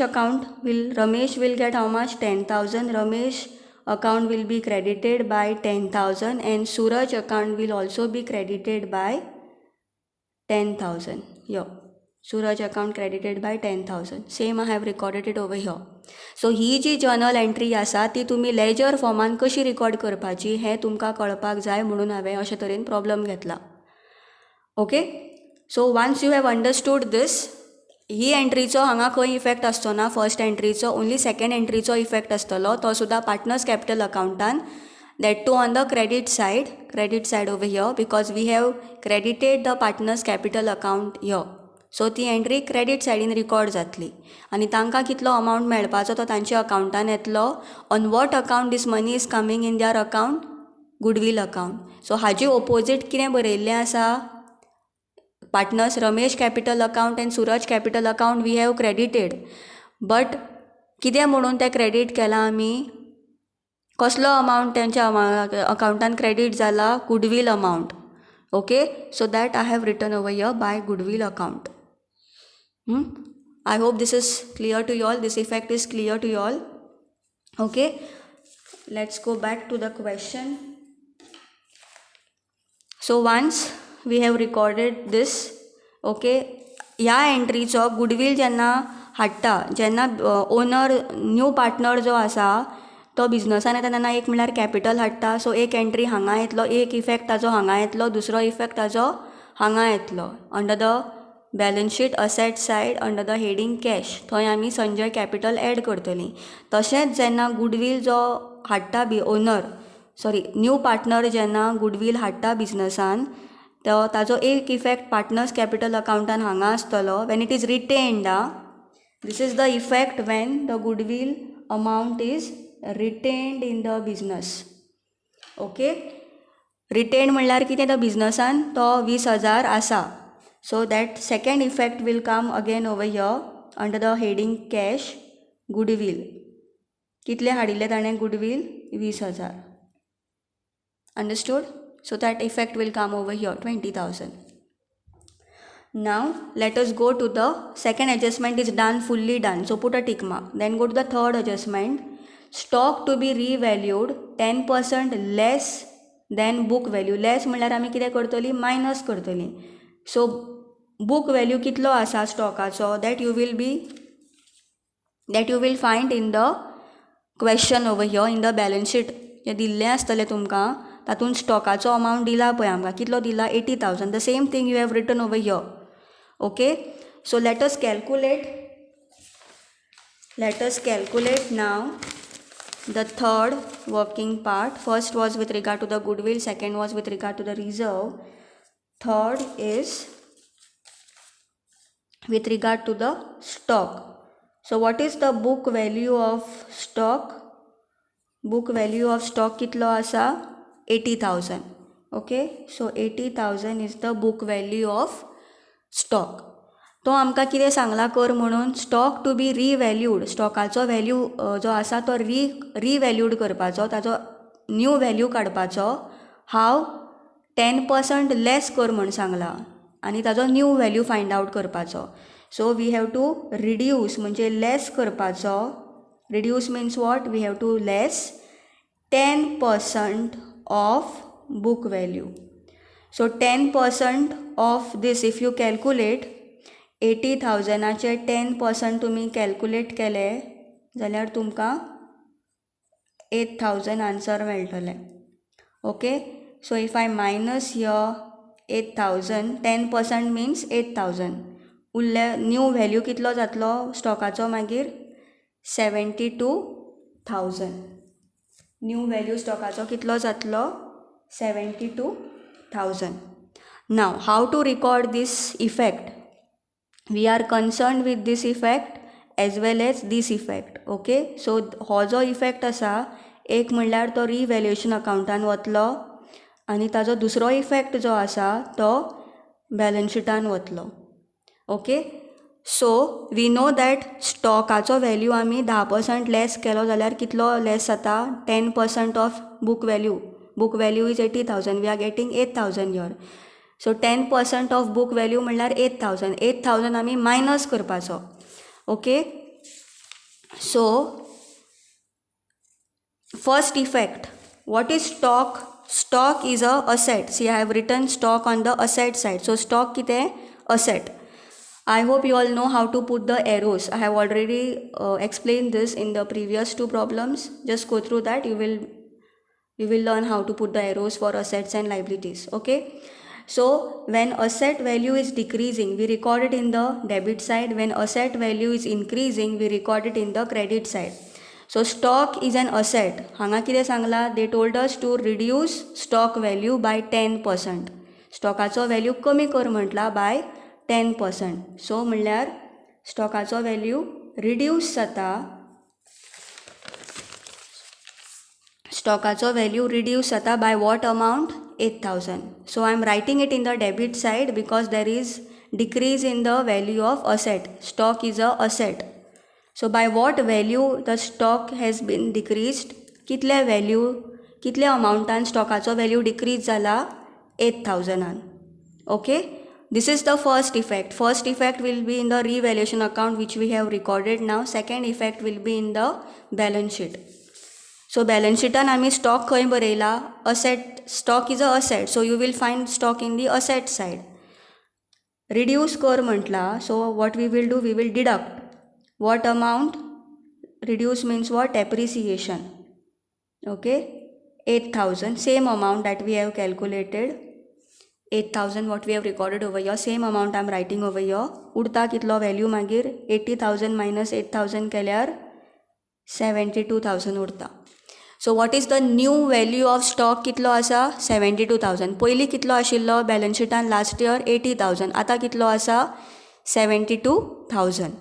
will get how much, 10,000. Ramesh account will be credited by 10,000 and Suraj account will also be credited by 10,000. Here Suraj account credited by 10,000. Same I have recorded it over here. So ही जी journal entry आसा ती तुमी laser फॉर्मान कशी record करपाची हें तुमकां कळपाक जाय, म्हणून हांवें अशे तरेन प्रॉब्लम घेतला. Okay, so once you have understood this, ही एंट्रीचो हांगा खंय इफेक्ट आसचो ना फर्स्ट एंट्रीचो, ओन्ली सेकंड एंट्रीचो इफेक्ट आसतलो, तो सुद्दां पार्टनर्स कॅपिटल अकाउंटान, that too on the credit side over here, because we have credited the partners capital account here. So ती एंट्री क्रेडीट सायडीन रिकॉर्ड जातली आनी तांकां कितलो अमावंट मेळपाचो तो तांच्या अकाउंटान येतलो. On what account this money is coming in their account, goodwill account. So हाजे ऑपोजीट कितें बरयल्लें आसा, partners Ramesh capital account and Suraj capital account we have credited, but कितें म्हणून तें क्रेडीट केलां आमी, कसलो अमावंट तेंच्या अकाउंटान क्रेडीट जाला, goodwill amount. Okay, so that I have written over here by goodwill account. I hope this is clear to you all, this effect is clear to you all. Okay, let's go back to the question. So once we have recorded this, okay, ह्या एंट्रीचो goodwill जेन्ना हाडटा, जेन्ना owner new partner जो आसा तो बिजनसान येता तेन्ना एक म्हणल्यार कॅपिटल हाडटा. सो एक एंट्री हांगा येतलो, एक इफेक्ट ताजो हांगा येतलो, दुसरो इफेक्ट ताजो हांगा येतलो under the balance sheet asset side under the heading cash. थंय आमी संजय कॅपिटल एड करतलीं. तशेंच जेन्ना गुडविल जो हाडटा न्यू पार्टनर जेन्ना गुडविल हाडटा बिजनसान, तो ताजो एक इफेक्ट पार्टनर्स कॅपिटल अकाउंटान हांगा आसतलो when it is retained. These is the effect when the goodwill amount is retained in the business. Okay, retained म्हणल्यार कितें, तो बिजनसान तो 20,000 आसा. So that second effect will come again over here under the heading cash, goodwill. कितले हाडिल्ले ताणें goodwill, 20,000. Understood? So that effect will come over here, 20,000. Now let us go to the second adjustment is done, fully done. So put a tick mark. Then go to the third adjustment. Stock to be revalued 10% less than book value. Less म्हणल्यार आमी कितें करतली, minus करतली. सो book value कितलो आसा स्टॉकाचो that you will find in the question over here in the balance sheet जें दिल्लें आसतलें तुमकां तातूंत स्टॉकाचो अमावंट दिला पळय आमकां, कितलो दिला, 80,000. The same thing you have written over here. Okay, so let us calculate now the third working part. First was with regard to the goodwill, second was with regard to the reserve, third is with regard to the stock. So what is the book value of stock? Book value of stock kitlo asa, 80,000. Okay, so 80,000 is the book value of stock. तो आमकां कितें सांगला कर म्हणून, stock to be रिवॅल्यूड, स्टॉकाचो value जो आसा तो रिवॅल्यूड करपाचो, ताचो न्यू वॅल्यू काडपाचो. हाव, 10% लेस कर म्हण सांगला आनी ताचो न्यू वॅल्यू फायंड आवट करपाचो. So we have to reduce म्हणजे लेस करपाचो. Reduce means what, we have to less 10% of book value. So 10% of this if you calculate, 80,000चे 10% तुमी कॅल्कुलेट केले जाल्यार तुमकां 8,000 आन्सर मेळटले. Okay, so if I minus here 8,000, 10% means 8,000. उरले new value कितलो जातलो स्टॉकाचो मागीर, 72,000. न्यू वॅल्यू स्टॉकाचो कितलो जातलो, 72,000. Now have to record this effect. We are concerned with this effect as well as this effect. Okay, so हो जो effect आसा, एक म्हणल्यार तो रिवॅल्युएशन अकाउंटान वतलो आनी ताजो दुसरो इफेक्ट जो आसा तो बॅलन्स शीटान वतलो. Okay, so we know that स्टॉकाचो वॅल्यू आमी 10% लेस केलो जाल्यार कितलो लेस जाता, 10% of book value. Book value is 80,000, we are getting 8,000 here. So 10% of book value म्हणल्यार 8,000. 8,000 आमी मायनस करपाचो. Okay, so first effect, what is stock? Stock is a asset. See I have written stock on the asset side. So stock कितें, asset. I hope you all know how to put the arrows. I have already explained this in the previous two problems. Just go through that. You will learn how to put the arrows for assets and liabilities. Okay. So when asset value is decreasing, we record it in the debit side. When asset value is increasing, we record it in the credit side. So stock is an asset. Hanga kide sangla? They told us to reduce stock value by 10%. Stockacho value kami kar म्हटला by 10%. So म्हणल्यार स्टॉकाचो value reduce जाता. स्टॉकाचो value reduce जाता by what amount, 8,000. So I am writing it in the debit side because there is decrease in the value of asset. Stock is a asset. So by what value the stock has been decreased. कितले अमाउंटान स्टॉकाचो value decrease जाला, 8,000. Okay, this is the first effect. First effect will be in the revaluation account which we have recorded now. Second effect will be in the balance sheet. So balance sheetan आमी stock खंय बरयला, asset. Stock is a asset, so you will find stock in the asset side. Reduce कर म्हटला, so what we will do, we will deduct. What amount? Reduce means what? Appreciation. Okay, 8,000, same amount that we have calculated. 8,000 what we have recorded over here, same amount I am writing over here. उरता कितलो value मागीर, 80,000 minus 8,000 केल्यार 72,000 उरता. So what is the new value of stock कितलो आसा, 72,000. पयलीं कितलो आशिल्लो बॅलन्स शीटान लास्ट इयर, 80,000. आतां कितलो आसा, 72,000.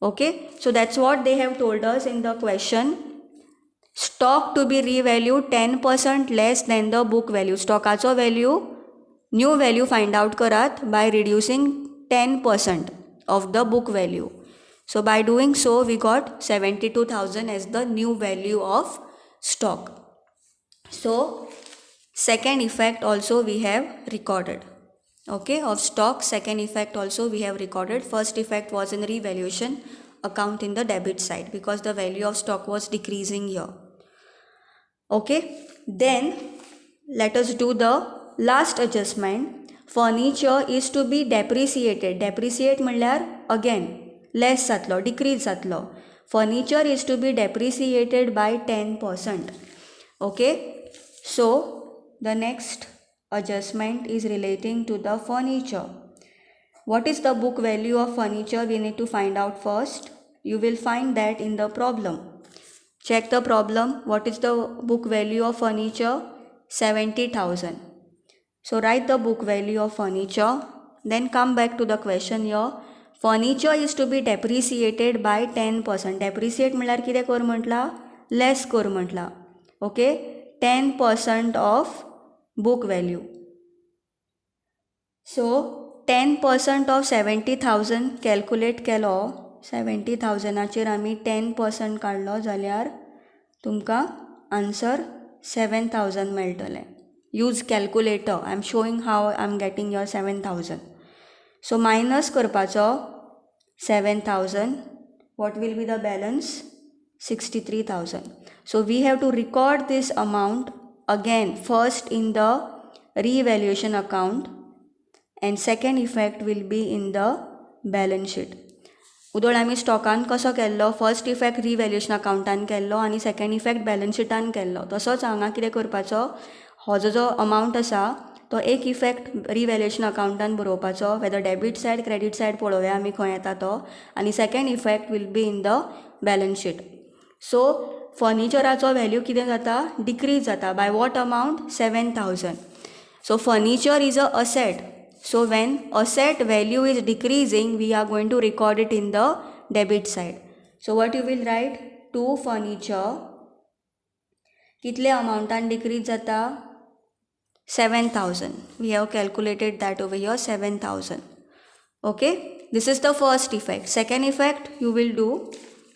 Okay, so that's what they have told us in the question. Stock to be revalued 10% less than the book value. स्टॉकाचो value new value find out करात by reducing 10% of the book value. So by doing so we got 72,000 as the new value of stock. So second effect also we have recorded. Okay, of stock, second effect also we have recorded. First effect was in revaluation account in the debit side because the value of stock was decreasing here. Okay, then let us do the last adjustment. Furniture is to be depreciated. Depreciate म्हणल्यार again less जातलो, decrease जातलो. Furniture is to be depreciated by 10%. Okay, so the next adjustment is relating to the furniture. What is the book value of furniture? We need to find out first. You will find that in the problem. Check the problem. What is the book value of furniture? 70,000. So write the book value of furniture. Then come back to the question here. Furniture is to be depreciated by 10%. Depreciate म्हटल्यार कितें कर म्हटला? Less कर म्हटला. Okay? 10% of book value. So 10% of 70,000 calculate केलो. 70,000चेर आमी 10% काडलो जाल्यार तुमकां आन्सर 7,000 मेळटलें. Use calculator. I am showing how I am getting your 7,000. So minus करपाचो 7,000. What will be the balance? 63,000. So we have to record these amount again first in the revaluation account and second effect will be in the balance sheet. उदोळ आमी स्टॉकान कसो केल्लो? First effect revaluation अकाउंटान केल्लो आनी second effect balance शिटान केल्लो. तसोच हांगा कितें करपाचो? हो जो अमाउंट आसा तो एक इफेक्ट रिवॅल्युएशन अकाउंटान बरोवपाचो. Whether debit side credit side पळोवया आमी खंय येता तो. आनी second effect will be in the balance sheet. So फर्निचराचो वॅल्यू कितें जाता? डिक्रीज जाता. By what amount? 7,000. So furniture is a asset. So when asset value is decreasing, we are going to record it in the debit side. So what you will write? To furniture. कितले अमाउंटान decrease जाता? 7,000. We have calculated that over here, 7,000. Okay? This is the first effect. Second effect you will do.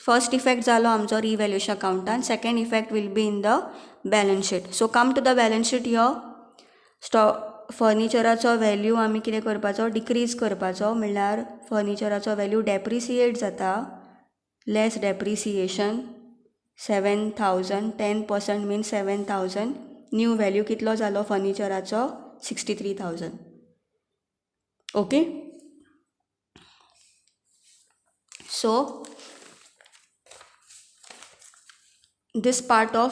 First effect जालो आमचो revaluation accountant. Second effect will be in the balance sheet. So come to the balance sheet here. फर्निचराचो value आमी कितें करपाचो? Decrease करपाचो. म्हणल्यार फर्निचराचो value depreciate जाता. Less depreciation 7,000. 10% mean 7,000. New value कितलो जालो फर्निचराचो? 63,000. Okay. So this part of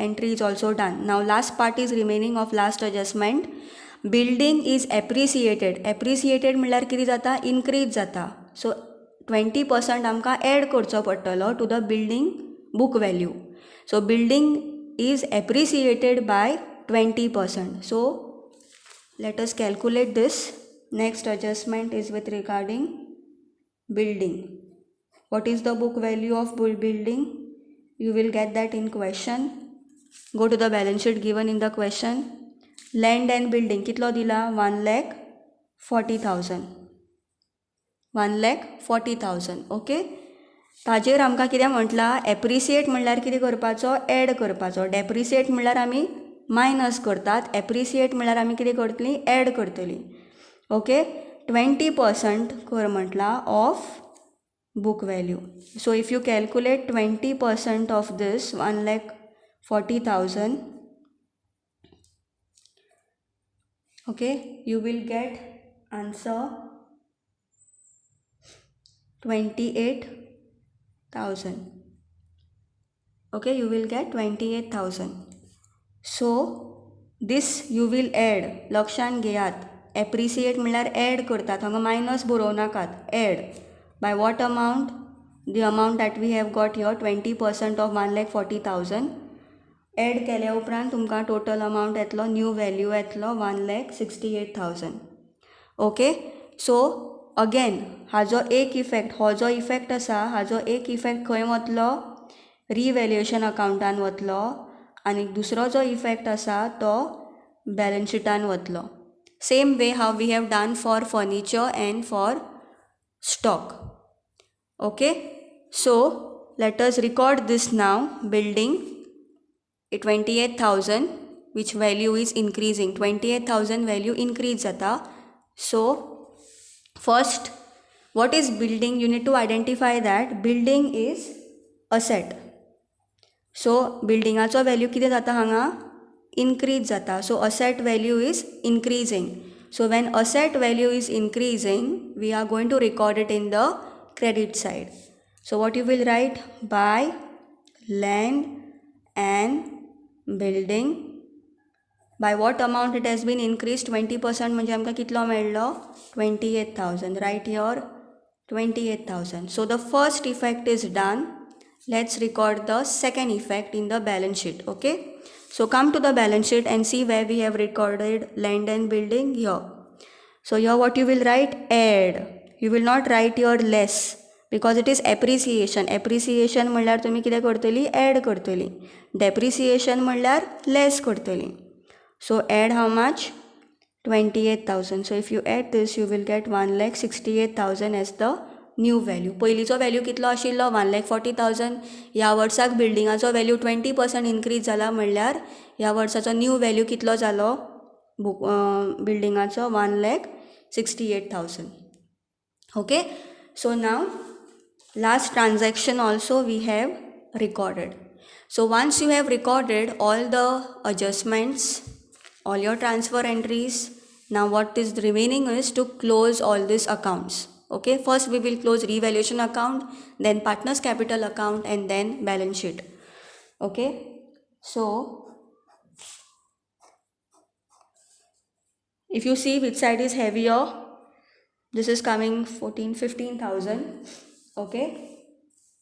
entry is also done. Now last part is remaining of last adjustment. Building is appreciated. Appreciated म्हळ्यार कितें जाता? इनक्रीज जाता. सो 20% आमकां एड करचो पडटलो to the building book value. So building is appreciated by 20%. So let us calculate this. Next adjustment is with regarding building. What is the book value of building? You will get that in question. Go to the balance sheet given in the question. Land and building कितलो दिला? 1,40,000. 1,40,000. Okay. ताजेर आमकां कितें म्हटलां? Appreciate म्हणल्यार कितें करपाचो? Add करपाचो. Depreciate म्हणल्यार आमी मायनस करतात. एप्रिसिएट म्हणल्यार आमी कितें करतलीं? एड करतलीं. ओके. 20% कर म्हटलां of book value. So if you calculate 20% of this 1,40,000, okay, you will get answer 28,000. Okay, you will get 28,000. So this you will add. लक्षान घेयात. एप्रिसिएट म्हळ्यार एड करतात. हांगा मायनस बरोवं नाकात. Add. By what amount? The amount that we have got here, 20% of 1,40,000. Add केल्या उपरांत तुमकां total amount येतलो, new value येतलो 1,68,000. ओके. सो अगेन हाजो एक इफेक्ट, हो जो इफेक्ट आसा हाजो एक इफेक्ट खंय वतलो? रिवॅल्युएशन अकाउंटान वतलो. आनी दुसरो जो इफेक्ट आसा तो बॅलन्स शिटान वतलो. Same way how we have done for furniture and for stock. Okay, so let us record this now. Building 28,000, which value is increasing. 28,000 value increase jata. So first, what is building? You need to identify that building is asset. So बिल्डिंगाचो value कितें जाता हांगा increase जाता. So asset value is increasing. So when asset value is increasing we are going to record it in the credit side. So what you will write by land and building. By what amount it has been increase 20% म्हणजे आमकां कितलो मेळ्ळो 28,000. Write here 28,000. So the first effect is done. Let's record the second effect in the balance sheet. Okay, so come to the balance sheet and see where we have recorded land and building here. So here what you will write, add. You will not write your less because it is appreciation. Appreciation म्हणल्यार तुम्ही कितें करतली add करतली. Depreciation म्हणल्यार less करतली. So add how much 28,000. So if you add this you will get 1,68,000 as the new value. पयलीचो value कितलो आशिल्लो 1,40,000. ह्या वर्साक बिल्डिंगाचो वॅल्यू 20% इनक्रीज जाला म्हणल्यार ह्या वर्साचो न्यू वॅल्यू कितलो जालो बिल्डिंगाचो 1,68,000. Okay, so now last transaction also we have recorded. So once you have recorded all the adjustments, all your transfer entries, now what is remaining is to close all these accounts. Okay, first we will close revaluation account, then partners capital account, and then balance sheet. Okay, so if you see which side is heavier, this is coming 15,000. Okay,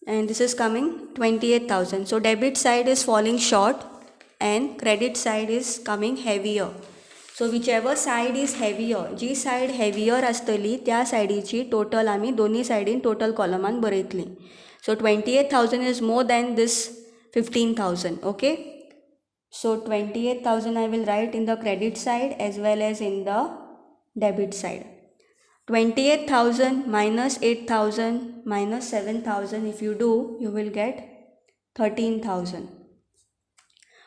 and this is coming 28,000. So debit side is falling short and credit side is coming heavier. So whichever side is heavier, जी side heavier आसतली त्या सायडीची total आमी दोन्ही सायडीन total कॉलमान बरयतली. So 28,000 is more than this 15,000. Okay, so 28,000 I will write in the credit side as well as in the debit side. 28,000 minus 8,000 minus 7,000 if you do, you will get 13,000.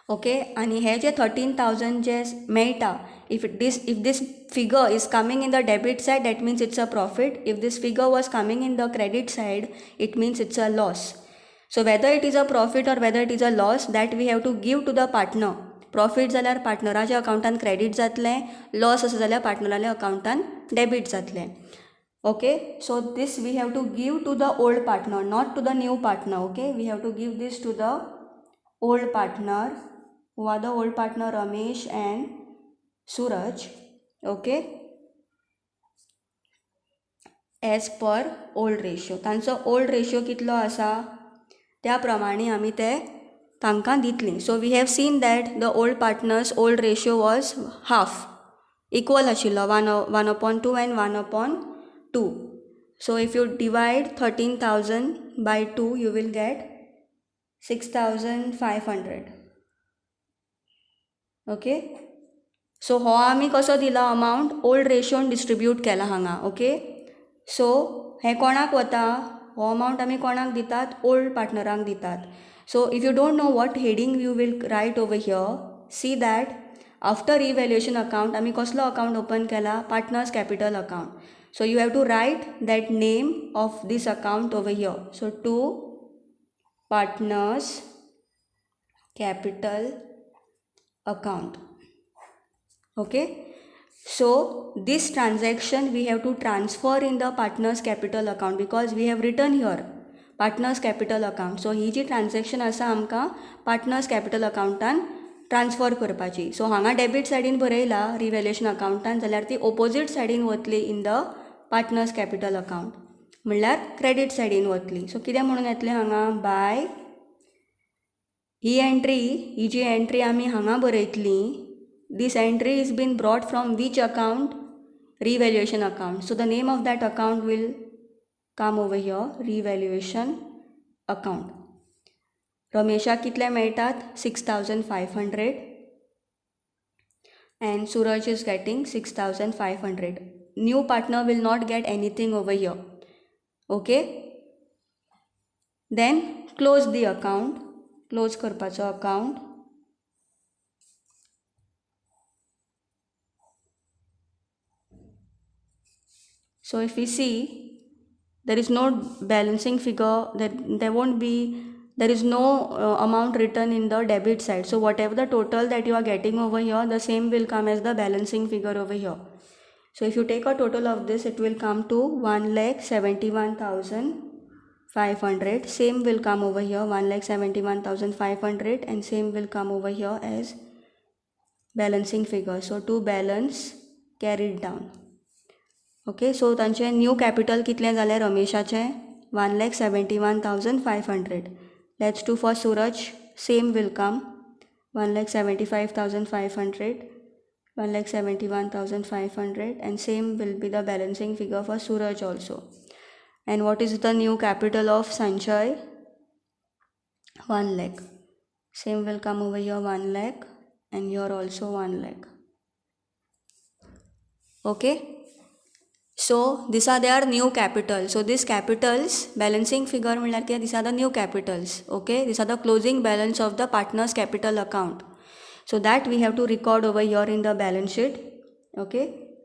Okay, आणि हे जे 13,000 जे मेळटा, if this figure is coming in the debit side, that means it's a profit. If this figure was coming in the credit side, it means it's a loss. So whether it is a profit or whether it is a loss, that we have to give to the partner. Profit जाल्यार पार्टनराच्या अकाउंटान credit जातलें, loss आसा जाल्यार पार्टनराच्या अकाउंटान debit जातलें. Okay, so this we have to give to the old partner, not to the new partner. Okay, we have to give this to the old partner. Who are the old partner? Ramesh and Suraj. Okay, as per old ratio. तांचो old ratio कितलो आसा त्या प्रमाणे आमी ते तांकां दितलीं. So we have scene that the old partners old ratio was half, equal आशिल्लो 1/2 and 1/2. So if you divide 13,000 by 2 you will get 6,500. Okay, so हो आमी कसो दिला अमावंट ओल्ड रेशियोन डिस्ट्रिब्यूट केला हांगा. ओके, सो हें कोणाक वता, हो अमावंट आमी कोणाक दितात, ओल्ड पार्टनरांक दितात. So if you don't know what heading you will write over here, see that after revaluation account आमी कसलो account open केला, partners capital account. So you have to write that name of this account over here. So to partners capital account. Okay, so this transaction we have to transfer in the partners capital account because we have written here partners capital account. So ही जी transaction आसा आमकां partners capital अकाउंटान transfer करपाची. सो हांगा debit सायडीन बरयला रिवेल्युशन अकाउंटान, जाल्यार ती ओपोजीट सायडीन वतली in the partners capital account, म्हणल्यार क्रेडीट सायडीन वतली. सो कितें म्हणून येतलें हांगा, बाय ही एंट्री, ही जी एंट्री आमी हांगा बरयतली, this entry is been brought from which account, revaluation account. So the name of that account will come over here, revaluation account. रमेशाक कितले मेळटात 6,500 and Suraj is getting 6,500. New partner will not get anything over here. Okay, then close the account. Close करपाचो account. So if we see, there is no balancing figure, there won't be there is no amount written in the debit side. So whatever the total that you are getting over here, the same will come as the balancing figure over here. So if you take a total of this, it will come to 1,71,500. Same will come over here, 1,71,500, and same will come over here as balancing figure. So to balance, carried down. Okay, so तांचे new capital कितलें जालें रमेशाचें? 1,71,500. Let's do for Suraj, same will come, 1,75,500, 1,71,500, and same will be the balancing figure for Suraj also. And what is the new capital of Sanjay? 1 lakh. Same will come over here, 1 lakh, and here also 1 lakh. Okay. So these are their new capitals. So these capitals, balancing figure म्हणल्यार कितें, these are the new capitals. Okay, these are the closing balance of the partner's capital account. So that we have to record over here in the balance sheet. Okay,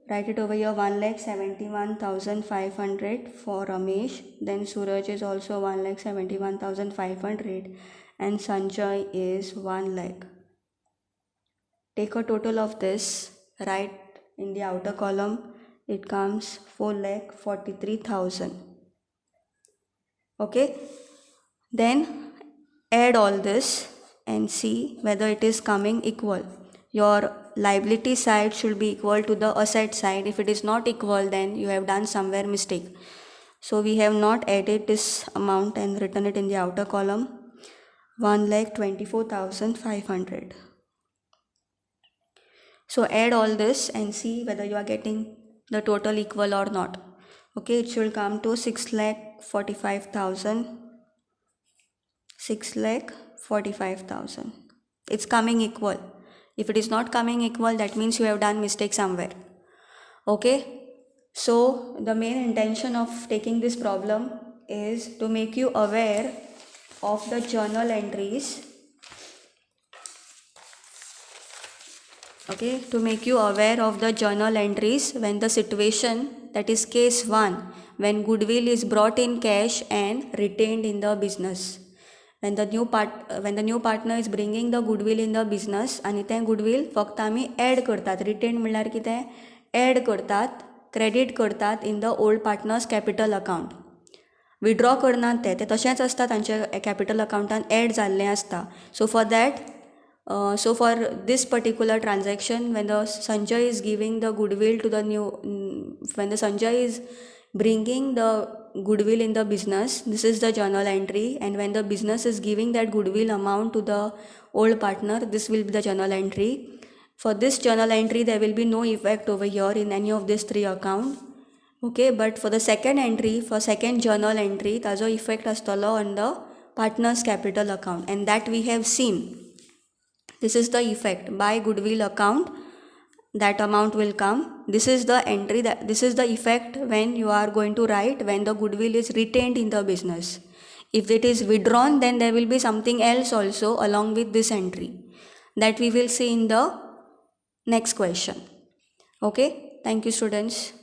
write it over here, 1,71,500 for Ramesh. Then Suraj is also 1,71,500, and Sanjay is 1 lakh. Take a total of this, write in the outer column. It comes 4,43,000. Okay, then add all this and see whether it is coming equal. Your liability side should be equal to the asset side. If it is not equal, then you have done somewhere mistake. So we have not added this amount and written it in the outer column, 1,24,500. So add all this and see whether you are getting the total equal or not. Okay, it should come to 6,45,000. 6,45,000. It's coming equal. If it is not coming equal, that means you have done mistake somewhere. Okay, so the main intention of taking this problem is to make you aware of the journal entries. Okay, to make you aware of the journal entries when the situation, that is case 1, when goodwill is brought in cash and retained in the business. When the new partner is bringing the goodwill in the business, आणि तें goodwill फक्त आमी add करतात. Retained म्हणल्यार कितें, add करतात, credit करतात in the old partner's capital account. Withdraw करनात ते तशेंच आसता, तांच्या capital accountan add जाल्लें आसता. So for that, so for this particular transaction, when the Sanjay is giving the goodwill to the when the Sanjay is bringing the goodwill in the business, this is the journal entry, and when the business is giving that goodwill amount to the old partner, this will be the journal entry. For this journal entry, there will be no effect over here in any of these 3 accounts. Okay, but for the second entry, for second journal entry, tajo effect astalo on the partner's capital account, and that we have seen. This is the effect. By goodwill account, that amount will come. This is the entry, this is the effect when you are going to write when the goodwill is retained in the business. If it is withdrawn, then there will be something else also along with this entry. That we will see in the next question. Okay, thank you students.